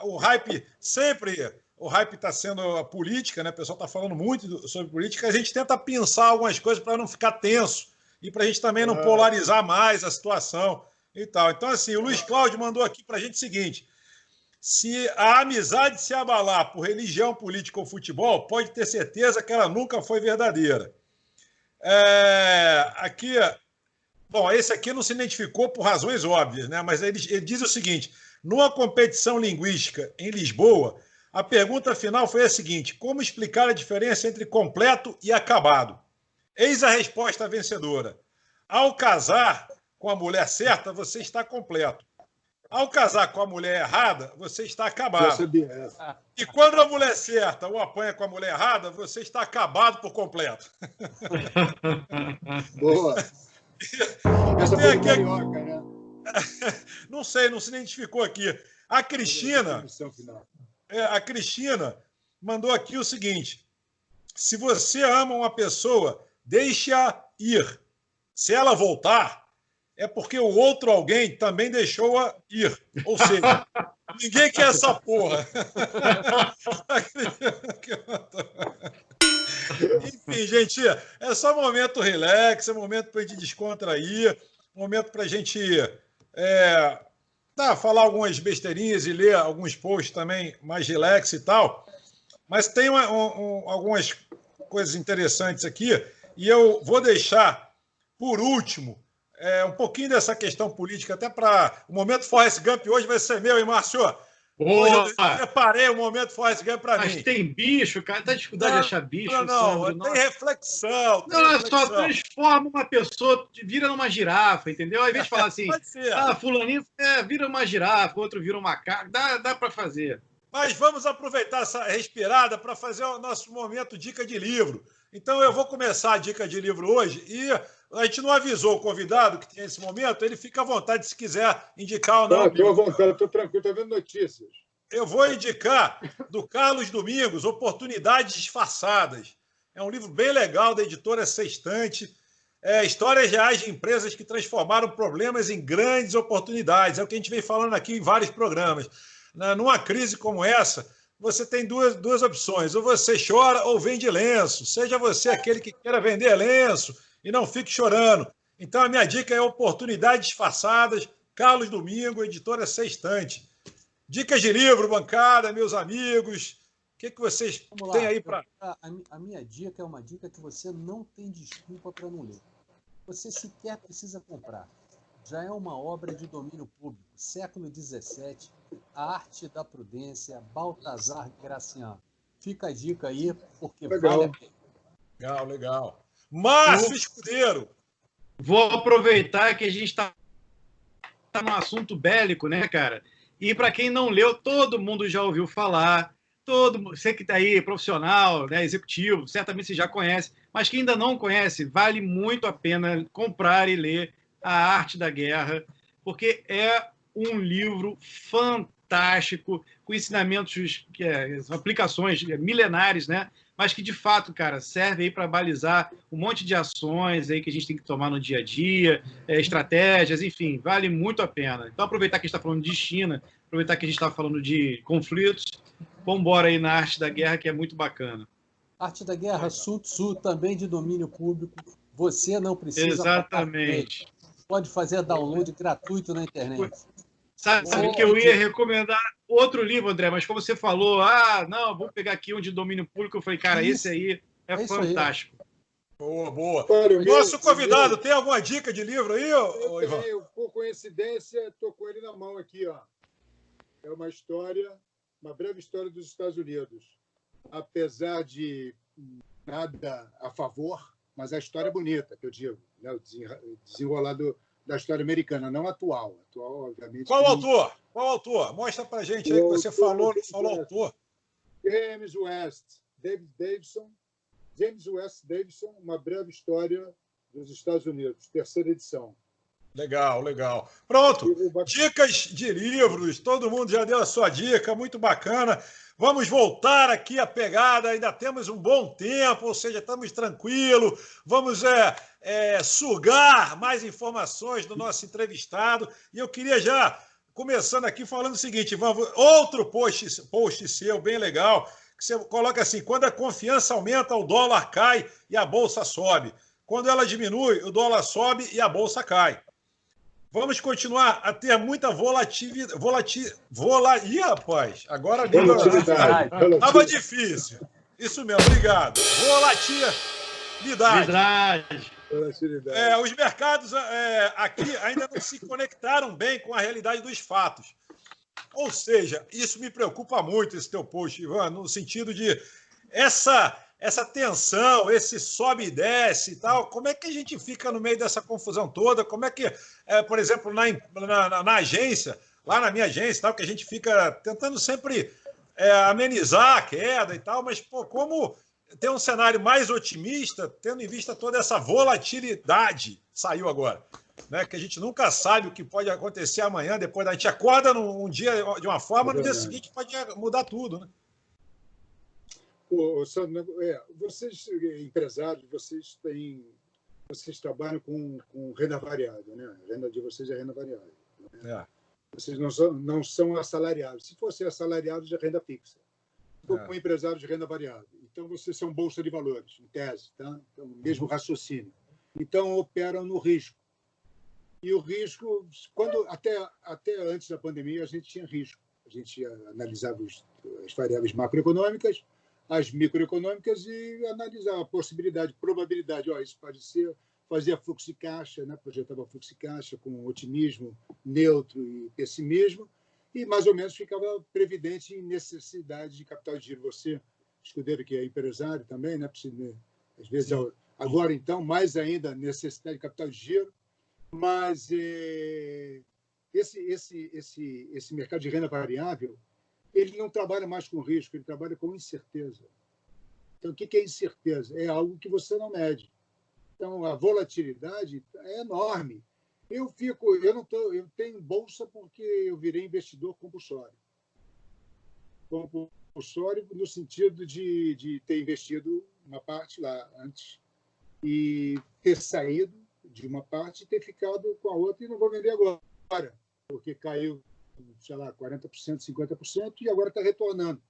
O hype sempre... O hype está sendo a política, né? O pessoal está falando muito sobre política. A gente tenta pensar algumas coisas para não ficar tenso e para a gente também não polarizar mais a situação e tal. Então, assim, o Luiz Cláudio mandou aqui para a gente o seguinte: se a amizade se abalar por religião, política ou futebol, pode ter certeza que ela nunca foi verdadeira. Aqui, bom, esse aqui não se identificou por razões óbvias, né? Mas ele diz o seguinte: numa competição linguística em Lisboa, a pergunta final foi a seguinte: como explicar a diferença entre completo e acabado? Eis a resposta vencedora: ao casar com a mulher certa, você está completo. Ao casar com a mulher errada, você está acabado. E quando a mulher certa o apanha com a mulher errada, você está acabado por completo. Boa. Essa foi aqui, carioca, né? Não sei, não se identificou aqui. A Cristina mandou aqui o seguinte: se você ama uma pessoa, deixe-a ir. Se ela voltar, é porque o outro alguém também deixou-a ir. Ou seja, ninguém quer essa porra. Enfim, gente, é só momento relax, é momento para a gente descontrair, momento para a gente falar algumas besteirinhas e ler alguns posts também mais relax e tal. Mas tem algumas coisas interessantes aqui e eu vou deixar, por último, um pouquinho dessa questão política, até para... O momento Forrest Gump hoje vai ser meu, hein, Márcio? Hoje eu preparei o momento Forrest Gump para mim. Mas tem bicho, cara? Tá dificuldade de achar bicho, Sandro? Tem reflexão. Só transforma uma pessoa, vira numa girafa, entendeu? Ao invés de falar assim, fulaninho vira uma girafa, outro vira um macaco, dá para fazer. Mas vamos aproveitar essa respirada para fazer o nosso momento dica de livro. Então, eu vou começar a dica de livro hoje e a gente não avisou o convidado que tinha esse momento, ele fica à vontade se quiser indicar ou não. Estou à vontade, estou tranquilo, estou vendo notícias. Eu vou indicar do Carlos Domingos, Oportunidades Disfarçadas. É um livro bem legal da editora Sextante. Histórias reais de empresas que transformaram problemas em grandes oportunidades. É o que a gente vem falando aqui em vários programas. Numa crise como essa, você tem duas opções. Ou você chora ou vende lenço. Seja você aquele que queira vender lenço e não fique chorando. Então, a minha dica é Oportunidades Disfarçadas, Carlos Domingo, editora Sextante. Dicas de livro, bancada, meus amigos. O que vocês têm aí para... A minha dica é uma dica que você não tem desculpa para não ler. Você sequer precisa comprar. Já é uma obra de domínio público, século XVII, A Arte da Prudência, Baltazar Graciano. Fica a dica aí, porque vale a pena. Legal. Márcio Escudeiro. Vou aproveitar que a gente está num assunto bélico, né, cara? E para quem não leu, todo mundo já ouviu falar. Você que está aí, profissional, né, executivo, certamente você já conhece. Mas quem ainda não conhece, vale muito a pena comprar e ler A Arte da Guerra, porque é um livro fantástico, com ensinamentos, aplicações milenares, né? Mas que, de fato, cara, serve aí para balizar um monte de ações aí que a gente tem que tomar no dia a dia, estratégias, enfim, vale muito a pena. Então, aproveitar que a gente está falando de China, aproveitar que a gente está falando de conflitos, vamos embora aí na Arte da Guerra, que é muito bacana. Arte da Guerra, Sun Tzu, também de domínio público. Você não precisa... Exatamente. Pode fazer download gratuito na internet. Sabe que eu ia recomendar outro livro, André, mas como você falou, não, vamos pegar aqui um de domínio público, eu falei, cara, esse aí é fantástico. Aí. Boa. Nosso convidado, tem alguma dica de livro aí, Ivan? Por coincidência, estou com ele na mão aqui, ó. É uma breve história dos Estados Unidos. Apesar de nada a favor, mas a história é bonita, que eu digo, né? O desenrolar da história americana, não atual. Atual, obviamente. Qual autor? Qual autor? Mostra pra gente aí que você falou autor. James West Davidson, Uma Breve História dos Estados Unidos, 3ª edição. Legal, legal. Pronto, dicas de livros, todo mundo já deu a sua dica, muito bacana. Vamos voltar aqui à pegada, ainda temos um bom tempo, ou seja, estamos tranquilos, vamos sugar mais informações do nosso entrevistado. E eu queria já, começando aqui, falando o seguinte, outro post seu, bem legal, que você coloca assim, quando a confiança aumenta, o dólar cai e a bolsa sobe. Quando ela diminui, o dólar sobe e a bolsa cai. Vamos continuar a ter muita volatilidade. Ih, rapaz, agora a língua estava difícil. Isso mesmo, obrigado. Volatilidade. Os mercados aqui ainda não se conectaram bem com a realidade dos fatos. Ou seja, isso me preocupa muito, esse teu post, Ivan, no sentido de essa tensão, esse sobe e desce e tal, como é que a gente fica no meio dessa confusão toda? Como é que, por exemplo, na agência, lá na minha agência, tal, que a gente fica tentando sempre amenizar a queda e tal, mas como ter um cenário mais otimista, tendo em vista toda essa volatilidade, saiu agora, né? Que a gente nunca sabe o que pode acontecer amanhã, depois a gente acorda num dia de uma forma, no dia seguinte pode mudar tudo, né? Vocês, empresários, vocês trabalham com renda variável, né? A renda de vocês é renda variável. Né? Vocês não são assalariados. Se fossem assalariados, é renda fixa. Como empresários de renda variável. Então, vocês são bolsa de valores, em tese, tá? Então, mesmo raciocínio. Então, operam no risco. E o risco, até antes da pandemia, a gente tinha risco. A gente analisava as variáveis macroeconômicas, as microeconômicas e analisava a possibilidade, probabilidade. Isso pode ser, fazia fluxo de caixa, né? Projetava fluxo de caixa com otimismo, neutro e pessimismo, e mais ou menos ficava previdente em necessidade de capital de giro. Você, escudeiro, que é empresário também, né? Às vezes, agora então, mais ainda, necessidade de capital de giro, mas esse mercado de renda variável, ele não trabalha mais com risco, ele trabalha com incerteza. Então, o que é incerteza? É algo que você não mede. Então, a volatilidade é enorme. Eu tenho bolsa porque eu virei investidor compulsório. Compulsório no sentido de ter investido uma parte lá antes e ter saído de uma parte e ter ficado com a outra e não vou vender agora, porque caiu, sei lá, 40%, 50% e agora está retornando.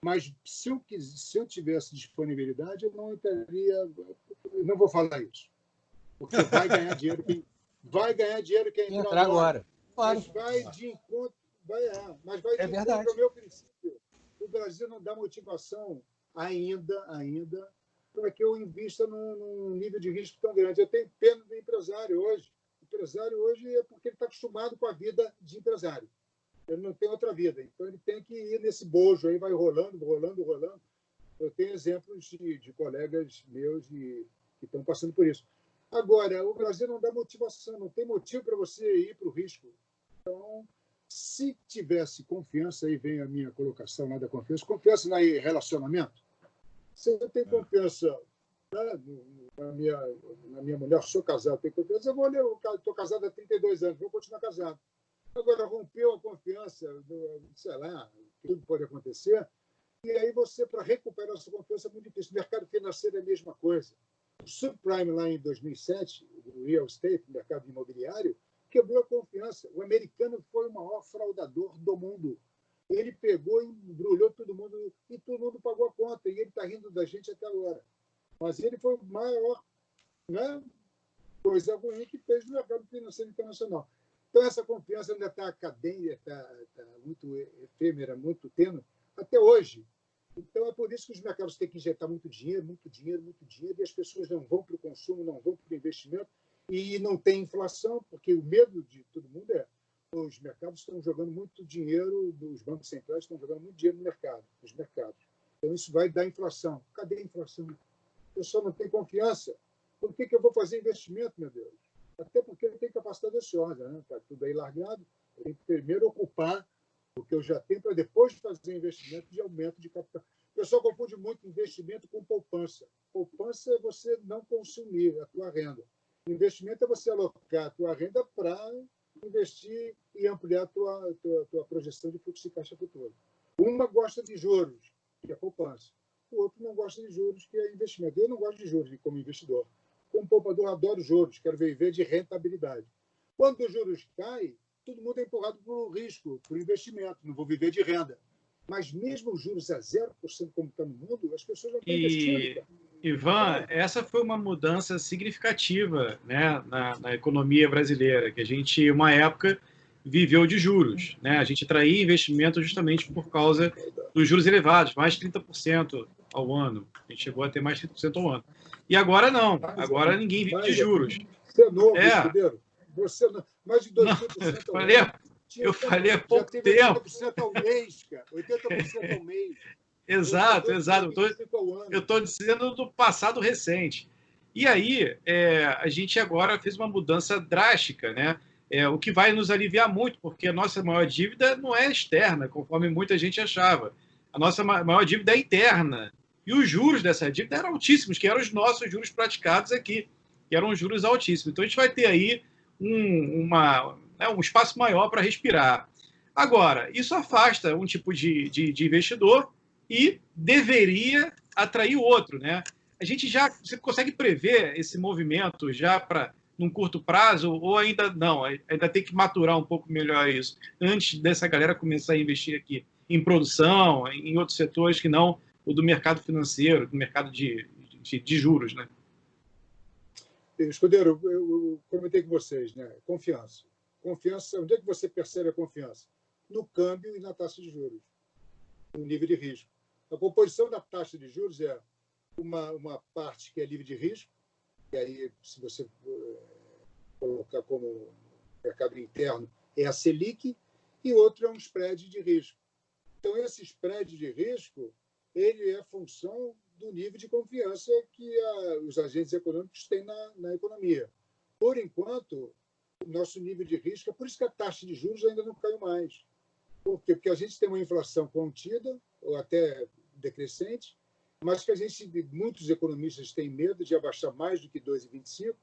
Mas se eu tivesse disponibilidade, eu não entraria. Eu não vou falar isso, porque vai ganhar dinheiro quem entrar agora. Claro. Mas vai de encontro, mas vai de encontro ao meu princípio. O Brasil não dá motivação ainda para que eu invista num nível de risco tão grande. Eu tenho pena do empresário hoje. O empresário hoje é porque ele está acostumado com a vida de empresário. Ele não tem outra vida. Então, ele tem que ir nesse bojo aí, vai rolando. Eu tenho exemplos de colegas meus que estão passando por isso. Agora, o Brasil não dá motivação, não tem motivo para você ir para o risco. Então, se tivesse confiança, aí vem a minha colocação lá da confiança em relacionamento. Se eu tenho confiança, né, na minha mulher, sou casado, tenho confiança, estou casado há 32 anos, vou continuar casado. Agora, rompeu a confiança, sei lá, tudo pode acontecer, e aí você, para recuperar essa confiança, é muito difícil. O mercado financeiro é a mesma coisa. O subprime, lá em 2007, o real estate, o mercado imobiliário, quebrou a confiança. O americano foi o maior fraudador do mundo. Ele pegou e embrulhou todo mundo, e todo mundo pagou a conta, e ele está rindo da gente até agora. Mas ele foi o maior, né, coisa ruim que fez no mercado financeiro internacional. Então, essa confiança ainda está cadente, está muito efêmera, muito tênue, até hoje. Então, é por isso que os mercados têm que injetar muito dinheiro, e as pessoas não vão para o consumo, não vão para o investimento, e não tem inflação, porque o medo de todo mundo os mercados estão jogando muito dinheiro, os bancos centrais estão jogando muito dinheiro nos mercados. Então, isso vai dar inflação. Cadê a inflação? O pessoal não tem confiança. Por que eu vou fazer investimento, meu Deus? Até porque eu tenho capacidade ociosa, né? Está tudo aí largado. Eu tenho que primeiro ocupar o que eu já tenho para depois fazer investimento de aumento de capital. O pessoal confunde muito investimento com poupança. Poupança é você não consumir a tua renda. Investimento é você alocar a tua renda para investir e ampliar a tua projeção de fluxo de caixa futuro. Uma gosta de juros, que é poupança. O outro não gosta de juros, que é investimento. Eu não gosto de juros como investidor. Como poupador, adoro juros, quero viver de rentabilidade. Quando os juros caem, todo mundo é empurrado para o risco, para o investimento. Não vou viver de renda. Mas mesmo os juros a 0%, como está no mundo, as pessoas não estão investindo. Ivan, essa foi uma mudança significativa, né, na economia brasileira, que a gente, uma época, viveu de juros, né? A gente atraía investimento justamente por causa dos juros elevados, mais 30% ao ano. A gente chegou a ter mais 30% ao ano. E agora não. Agora ninguém vive de juros. Você é novo, escudeiro. Você não. Mais de 200% ao ano. Eu falei há pouco tempo. 80% ao mês, cara. 80% ao mês. Exato. Eu estou dizendo do passado recente. E aí, a gente agora fez uma mudança drástica, né? O que vai nos aliviar muito, porque a nossa maior dívida não é externa, conforme muita gente achava. A nossa maior dívida é interna. E os juros dessa dívida eram altíssimos, que eram os nossos juros praticados aqui, que eram juros altíssimos. Então, a gente vai ter aí um espaço maior para respirar. Agora, isso afasta um tipo de investidor e deveria atrair o outro, né? Você consegue prever esse movimento já para num curto prazo ou ainda não? Ainda tem que maturar um pouco melhor isso antes dessa galera começar a investir aqui em produção, em outros setores que não o do mercado financeiro, do mercado de juros, né? Escudeiro, eu comentei com vocês, né? Confiança. Confiança, onde é que você percebe a confiança? No câmbio e na taxa de juros, no nível de risco. A composição da taxa de juros é uma parte que é livre de risco, e aí, se você colocar como mercado interno, é a Selic, e outro é um spread de risco. Então, esse spread de risco, ele é função do nível de confiança que os agentes econômicos têm na economia. Por enquanto, o nosso nível de risco, é por isso que a taxa de juros ainda não caiu mais. Por quê? Porque a gente tem uma inflação contida, ou até decrescente, mas que muitos economistas têm medo de abaixar mais do que 2,25,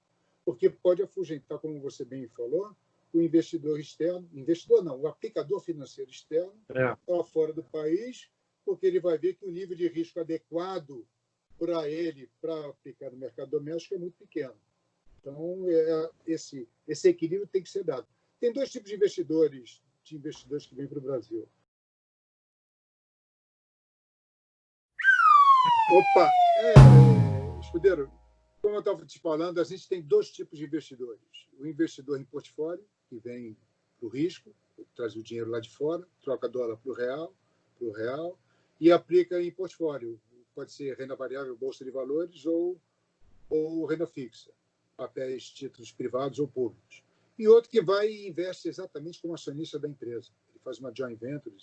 porque pode afugentar, como você bem falou, o investidor externo, o aplicador financeiro externo, para fora do país, porque ele vai ver que o nível de risco adequado para ele, para aplicar no mercado doméstico, é muito pequeno. Então, esse equilíbrio tem que ser dado. Tem dois tipos de investidores que vêm para o Brasil. Opa! Escudeiro, como eu estava te falando, a gente tem dois tipos de investidores. O investidor em portfólio, que vem para o risco, traz o dinheiro lá de fora, troca dólar para o real, e aplica em portfólio. Pode ser renda variável, bolsa de valores, ou renda fixa, papéis, títulos privados ou públicos. E outro que vai e investe exatamente como acionista da empresa. Ele faz uma joint venture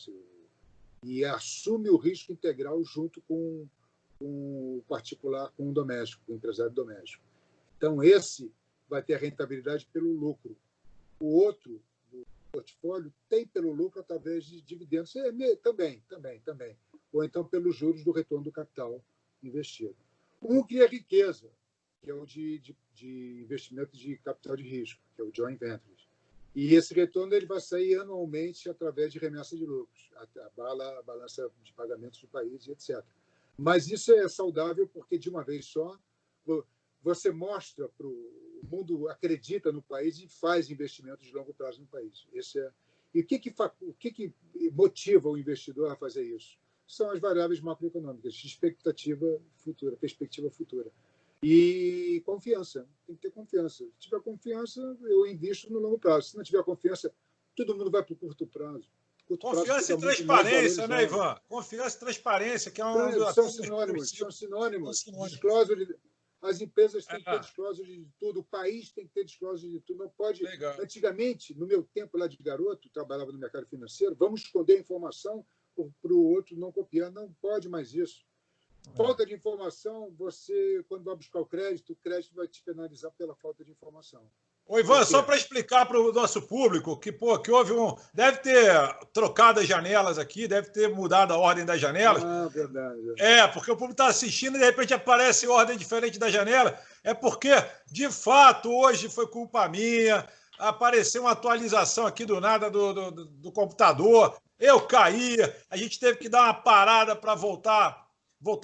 e assume o risco integral junto com o particular, com o doméstico, com o empresário doméstico. Então, esse vai ter a rentabilidade pelo lucro. O outro, do portfólio, tem pelo lucro através de dividendos. Também. Ou então pelos juros do retorno do capital investido. Um cria riqueza, que é o de investimento de capital de risco, que é o joint ventures. E esse retorno ele vai sair anualmente através de remessa de lucros, a balança de pagamentos do país, etc. Mas isso é saudável porque, de uma vez só, você mostra para o mundo, acredita no país e faz investimentos de longo prazo no país. E o que motiva o investidor a fazer isso? São as variáveis macroeconômicas, perspectiva futura. E confiança. Tem que ter confiança. Se tiver confiança, eu invisto no longo prazo. Se não tiver confiança, todo mundo vai para o curto prazo. Confiança e transparência, né, Ivan? Confiança e transparência, que é são sinônimos. As empresas têm que ter disclosure de tudo, o país tem que ter disclosure de tudo. Não pode. Legal. Antigamente, no meu tempo lá de garoto, trabalhava no mercado financeiro, vamos esconder a informação para o outro não copiar. Não pode mais isso. Falta de informação, você, quando vai buscar o crédito vai te penalizar pela falta de informação. Ô, Ivan, só para explicar para o nosso público que houve deve ter trocado as janelas aqui, deve ter mudado a ordem das janelas. Ah, verdade. Porque o público está assistindo e de repente aparece ordem diferente da janela. É porque, de fato, hoje foi culpa minha. Apareceu uma atualização aqui do nada do computador. Eu caí, a gente teve que dar uma parada para voltar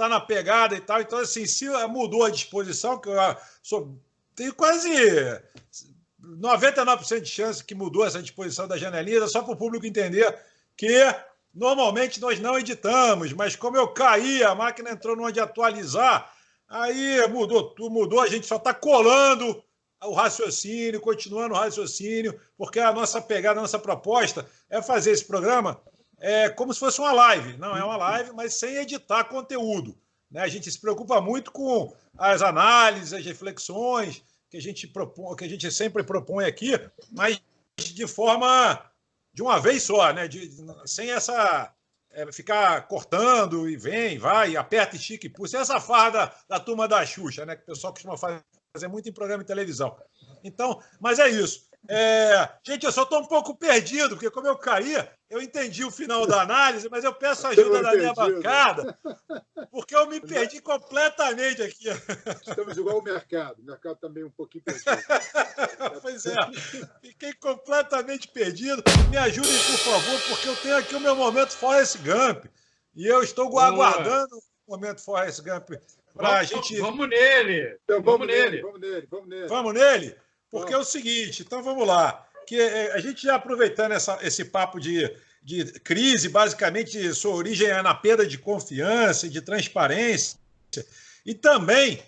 na pegada e tal. Então, assim, se mudou a disposição, que eu tenho quase 99% de chance que mudou essa disposição da janelinha, só para o público entender que normalmente nós não editamos, mas como eu caí, a máquina entrou numa de atualizar, aí mudou, a gente só está colando o raciocínio, continuando o raciocínio, porque a nossa pegada, a nossa proposta é fazer esse programa como se fosse uma live. Não é uma live, mas sem editar conteúdo, né? A gente se preocupa muito com as análises, as reflexões que a gente sempre propõe aqui, mas de uma vez só, né? Sem essa ficar cortando e vai, aperta, estica e puxa. Essa farra da turma da Xuxa, né? Que o pessoal costuma fazer muito em programa de televisão. Então, mas é isso. Gente, eu só estou um pouco perdido, porque como eu caí, eu entendi o final da análise, mas eu peço ajuda da minha bancada, porque eu me perdi completamente aqui. Estamos igual ao mercado. O mercado também um pouquinho perdido. Pois é, fiquei completamente perdido. Me ajudem, por favor, porque eu tenho aqui o meu momento Forrest Gump. E eu estou aguardando o momento Forrest Gump para a gente... Vamos nele! Então, vamos nele. Vamos nele? Porque é o seguinte, então vamos lá. Que a gente já aproveitando esse papo de crise, basicamente sua origem é na perda de confiança e de transparência. E também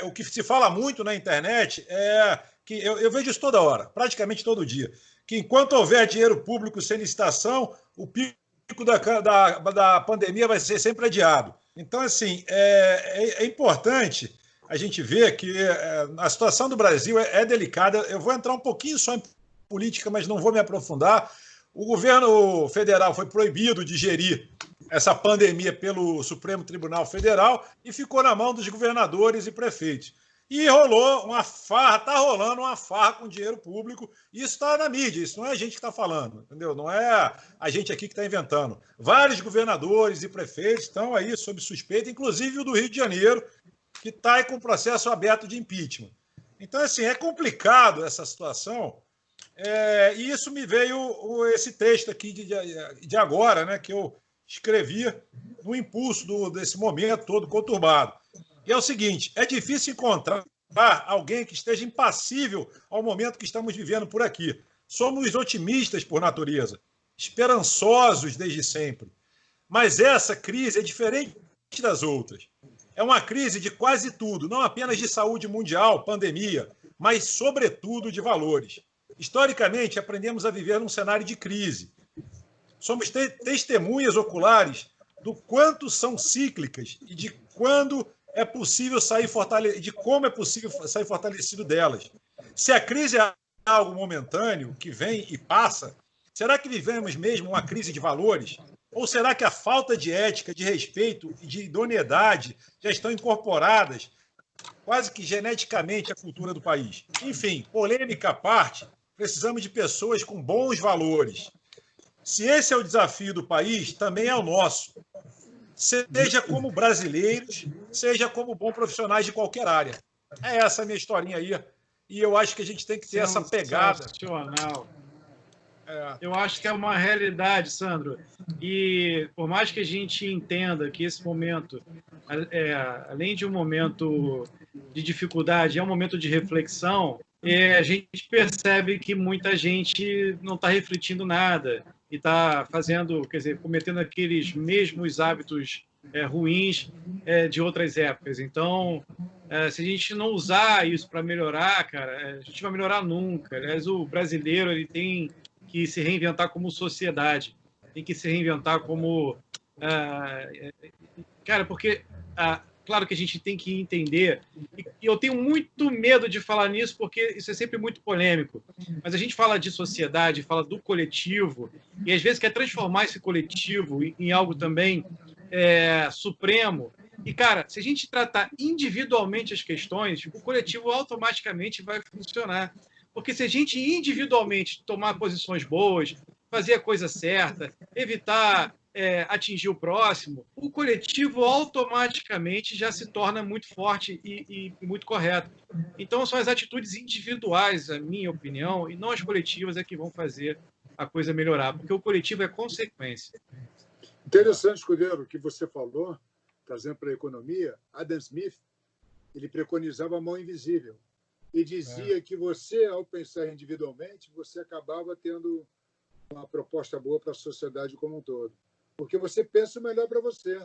o que se fala muito na internet é que eu vejo isso toda hora, praticamente todo dia, que enquanto houver dinheiro público sem licitação, o pico da pandemia vai ser sempre adiado. Então, assim, é importante a gente ver que a situação do Brasil é delicada. Eu vou entrar um pouquinho só em política, mas não vou me aprofundar. O governo federal foi proibido de gerir essa pandemia pelo Supremo Tribunal Federal e ficou na mão dos governadores e prefeitos. E rolou uma farra, está rolando uma farra com dinheiro público. Isso está na mídia, isso não é a gente que está falando, entendeu? Não é a gente aqui que está inventando. Vários governadores e prefeitos estão aí sob suspeita, inclusive o do Rio de Janeiro, que está com o processo aberto de impeachment. Então, assim, é complicado essa situação. E isso me veio esse texto aqui de agora, né, que eu escrevi no impulso desse momento todo conturbado. E é o seguinte, é difícil encontrar alguém que esteja impassível ao momento que estamos vivendo por aqui. Somos otimistas por natureza, esperançosos desde sempre. Mas essa crise é diferente das outras. É uma crise de quase tudo, não apenas de saúde mundial, pandemia, mas, sobretudo, de valores. Historicamente, aprendemos a viver num cenário de crise. Somos testemunhas oculares do quanto são cíclicas e de quando é possível de como é possível sair fortalecido delas. Se a crise é algo momentâneo, que vem e passa, será que vivemos mesmo uma crise de valores? Ou será que a falta de ética, de respeito e de idoneidade já estão incorporadas quase que geneticamente à cultura do país? Enfim, polêmica à parte, precisamos de pessoas com bons valores. Se esse é o desafio do país, também é o nosso. Seja como brasileiros, seja como bons profissionais de qualquer área. É essa a minha historinha aí. E eu acho que a gente tem que ter essa pegada. Sensacional. Eu acho que é uma realidade, Sandro. E por mais que a gente entenda que esse momento, além de um momento de dificuldade, é um momento de reflexão, a gente percebe que muita gente não está refletindo nada e está fazendo, quer dizer, cometendo aqueles mesmos hábitos ruins de outras épocas. Então, se a gente não usar isso para melhorar, cara, a gente vai melhorar nunca. Aliás, o brasileiro ele tem que se reinventar como sociedade, tem que se reinventar como... cara, porque claro que a gente tem que entender, e eu tenho muito medo de falar nisso, porque isso é sempre muito polêmico, mas a gente fala de sociedade, fala do coletivo, e às vezes quer transformar esse coletivo em algo também supremo. E, cara, se a gente tratar individualmente as questões, o coletivo automaticamente vai funcionar. Porque se a gente individualmente tomar posições boas, fazer a coisa certa, evitar atingir o próximo, o coletivo automaticamente já se torna muito forte e muito correto. Então, são as atitudes individuais, a minha opinião, e não as coletivas que vão fazer a coisa melhorar, porque o coletivo é consequência. Interessante, Escudeiro, o que você falou, trazendo para a economia. Adam Smith, ele preconizava a mão invisível e dizia que você, ao pensar individualmente, você acabava tendo uma proposta boa para a sociedade como um todo. Porque você pensa o melhor para você.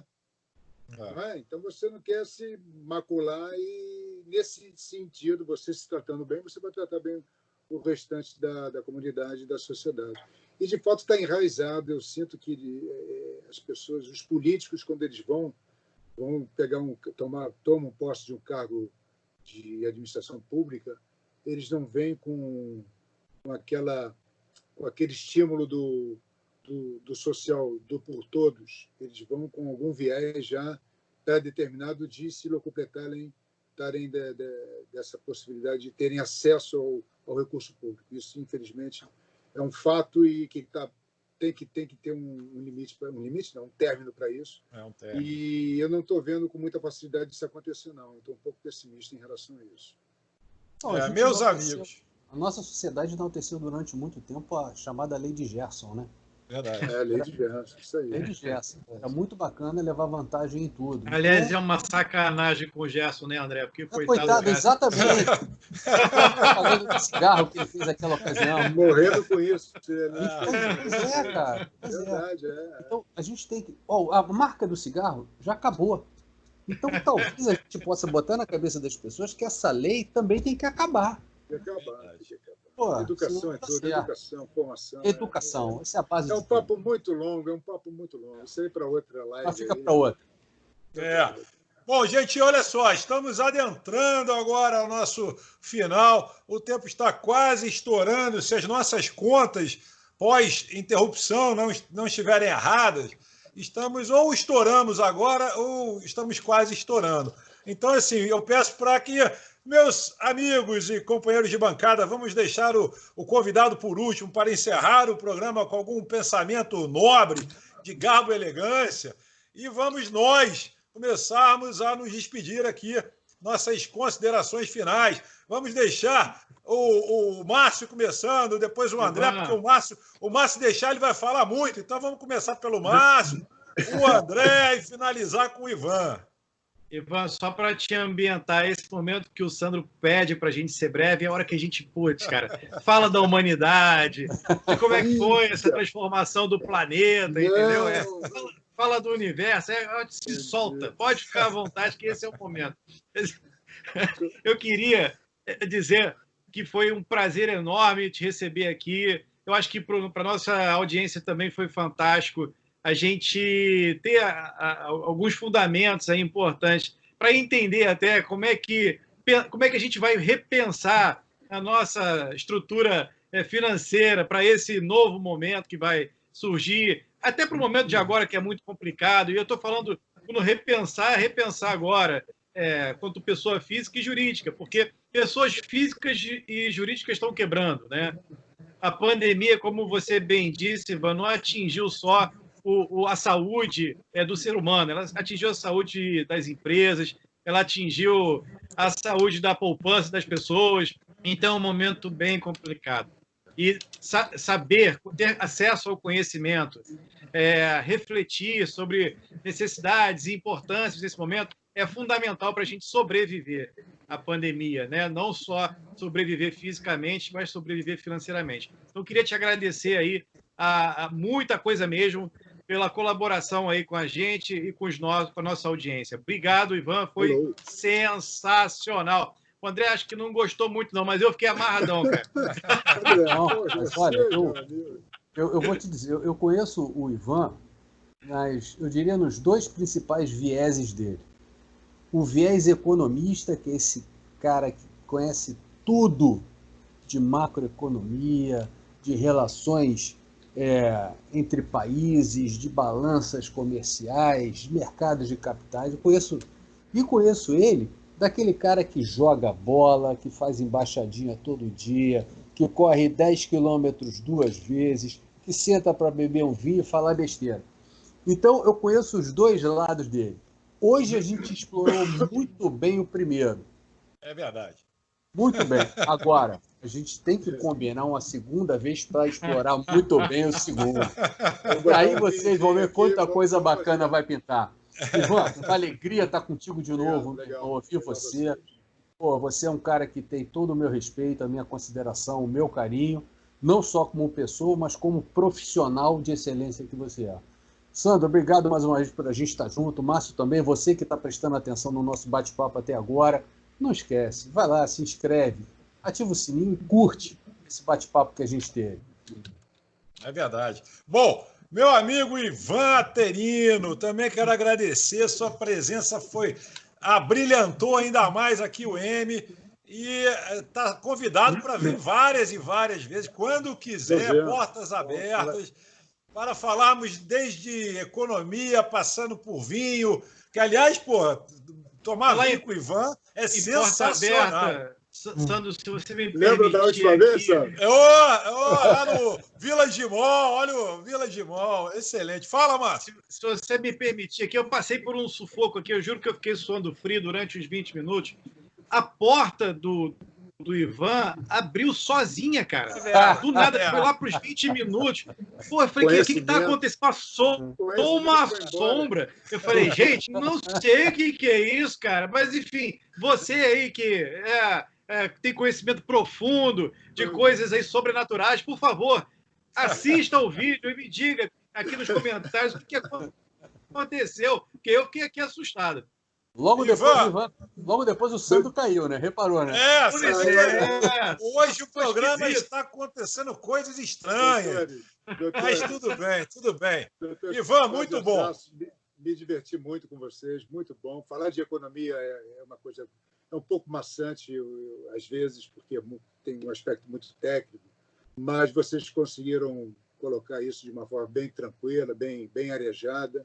Não é? Então, você não quer se macular e, nesse sentido, você se tratando bem, você vai tratar bem o restante da comunidade e da sociedade. E, de fato, está enraizado. Eu sinto que as pessoas, os políticos, quando eles vão pegar tomam posse de um cargo de administração pública, eles não vêm com aquele estímulo do social, do por todos. Eles vão com algum viés já pré-determinado de se locupletarem, darem dessa possibilidade de terem acesso ao recurso público. Isso, infelizmente, é um fato e que tem que ter um limite, um término para isso. Um término. E eu não estou vendo com muita facilidade isso acontecer, não. Estou um pouco pessimista em relação a isso. Meus amigos. A nossa sociedade enalteceu durante muito tempo a chamada Lei de Gerson, né? Verdade. Lei de Gerson, isso aí. Lei de Gerson. Era muito bacana levar vantagem em tudo. Aliás, é uma sacanagem com o Gerson, né, André? Porque, coitado, exatamente. Falando do cigarro que ele fez naquela ocasião. Morrendo com isso. Pois é, cara. Pois Verdade, Então, a gente tem que... a marca do cigarro já acabou. Então, talvez a gente possa botar na cabeça das pessoas que essa lei também tem que acabar. Tem que acabar. Pô, educação é tudo, educação, formação. Educação, essa é a base. É um papo muito longo, Isso aí para outra live. Mas fica para outra. Bom, gente, olha só, estamos adentrando agora ao nosso final. O tempo está quase estourando. Se as nossas contas pós-interrupção não estiverem erradas, ou estouramos agora ou estamos quase estourando. Então, assim, eu peço para que meus amigos e companheiros de bancada, vamos deixar o convidado por último para encerrar o programa com algum pensamento nobre, de garbo e elegância, e vamos nós começarmos a nos despedir aqui, nossas considerações finais. Vamos deixar o Márcio começando, depois o André, porque o Márcio deixar, ele vai falar muito, então vamos começar pelo Márcio, o André e finalizar com o Ivan. Ivan, só para te ambientar, esse momento que o Sandro pede para a gente ser breve, é a hora que a gente, fala da humanidade, de como é que foi essa transformação do planeta, entendeu? Fala do universo, se solta, pode ficar à vontade, que esse é o momento. Eu queria dizer que foi um prazer enorme te receber aqui. Eu acho que para a nossa audiência também foi fantástico a gente ter alguns fundamentos aí importantes para entender até como é que a gente vai repensar a nossa estrutura financeira para esse novo momento que vai surgir, até para o momento de agora que é muito complicado. E eu estou falando, quando repensar agora, quanto pessoa física e jurídica, porque pessoas físicas e jurídicas estão quebrando, né? A pandemia, como você bem disse, Ivan, não atingiu só a saúde do ser humano, ela atingiu a saúde das empresas, ela atingiu a saúde da poupança das pessoas. Então, é um momento bem complicado. E saber, ter acesso ao conhecimento, refletir sobre necessidades e importâncias nesse momento é fundamental para a gente sobreviver à pandemia, né? Não só sobreviver fisicamente, mas sobreviver financeiramente. Então, eu queria te agradecer aí a muita coisa mesmo, pela colaboração aí com a gente e com a nossa audiência. Obrigado, Ivan, foi sensacional. O André acho que não gostou muito, não, mas eu fiquei amarradão, cara. Não, mas olha, eu vou te dizer, eu conheço o Ivan, mas eu diria nos dois principais vieses dele. o viés economista, que é esse cara que conhece tudo de macroeconomia, de relações entre países, de balanças comerciais, de mercados de capitais. Eu conheço ele daquele cara que joga bola, que faz embaixadinha todo dia, que corre 10 quilômetros 2 vezes, que senta para beber um vinho e falar besteira. Então, eu conheço os dois lados dele. Hoje a gente explorou muito bem o primeiro. É verdade. Muito bem. Agora, a gente tem que combinar uma segunda vez para explorar muito bem o segundo. E aí vocês vão ver quanta coisa bacana vai pintar. Ivan, uma alegria estar contigo de novo, ouvir você. Pô, você é um cara que tem todo o meu respeito, a minha consideração, o meu carinho, não só como pessoa, mas como profissional de excelência que você é. Sandro, obrigado mais uma vez por a gente estar junto. Márcio também, você que está prestando atenção no nosso bate-papo até agora. Não esquece, vai lá, se inscreve, ativa o sininho e curte esse bate-papo que a gente teve. É verdade. Bom, meu amigo Ivan Aterino, também quero agradecer, sua presença abrilhantou ainda mais aqui o M e está convidado para vir várias e várias vezes, quando quiser, portas abertas, para falarmos desde economia, passando por vinho, que aliás, pô, tomar vinho com o Ivan é sensacional. Sandro, se você me permitir... Lembra da última vez, Sandro? Lá no Village Mall, olha o Village Mall, excelente. Fala, Márcio. Se você me permitir aqui, eu passei por um sufoco aqui, eu juro que eu fiquei suando frio durante uns 20 minutos. A porta do Ivan abriu sozinha, cara. Do nada, foi lá para os 20 minutos. Pô, eu falei, o que está acontecendo? Passou uma sombra. Eu falei, gente, não sei o que é isso, cara. Mas, enfim, você aí que tem conhecimento profundo de coisas aí sobrenaturais, por favor, assista o vídeo e me diga aqui nos comentários o que aconteceu, porque eu fiquei aqui assustado. Logo depois o Sandro caiu, né? Reparou, né? Hoje o programa está acontecendo coisas estranhas. Mas tudo bem, tudo bem. Ivan, muito bom. Me diverti muito com vocês, muito bom. Falar de economia é uma coisa, é um pouco maçante, às vezes, porque tem um aspecto muito técnico, mas vocês conseguiram colocar isso de uma forma bem tranquila, bem arejada.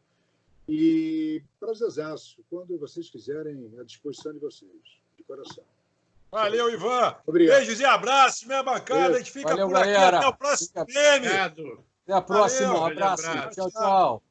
E prazerzaço, quando vocês quiserem, à disposição de vocês, de coração. Valeu, Ivan. Obrigado. Beijos e abraços, minha bancada. A gente fica por aqui. Galera. até o próximo meme. Até a próxima. Valeu, abraço. Tchau, tchau.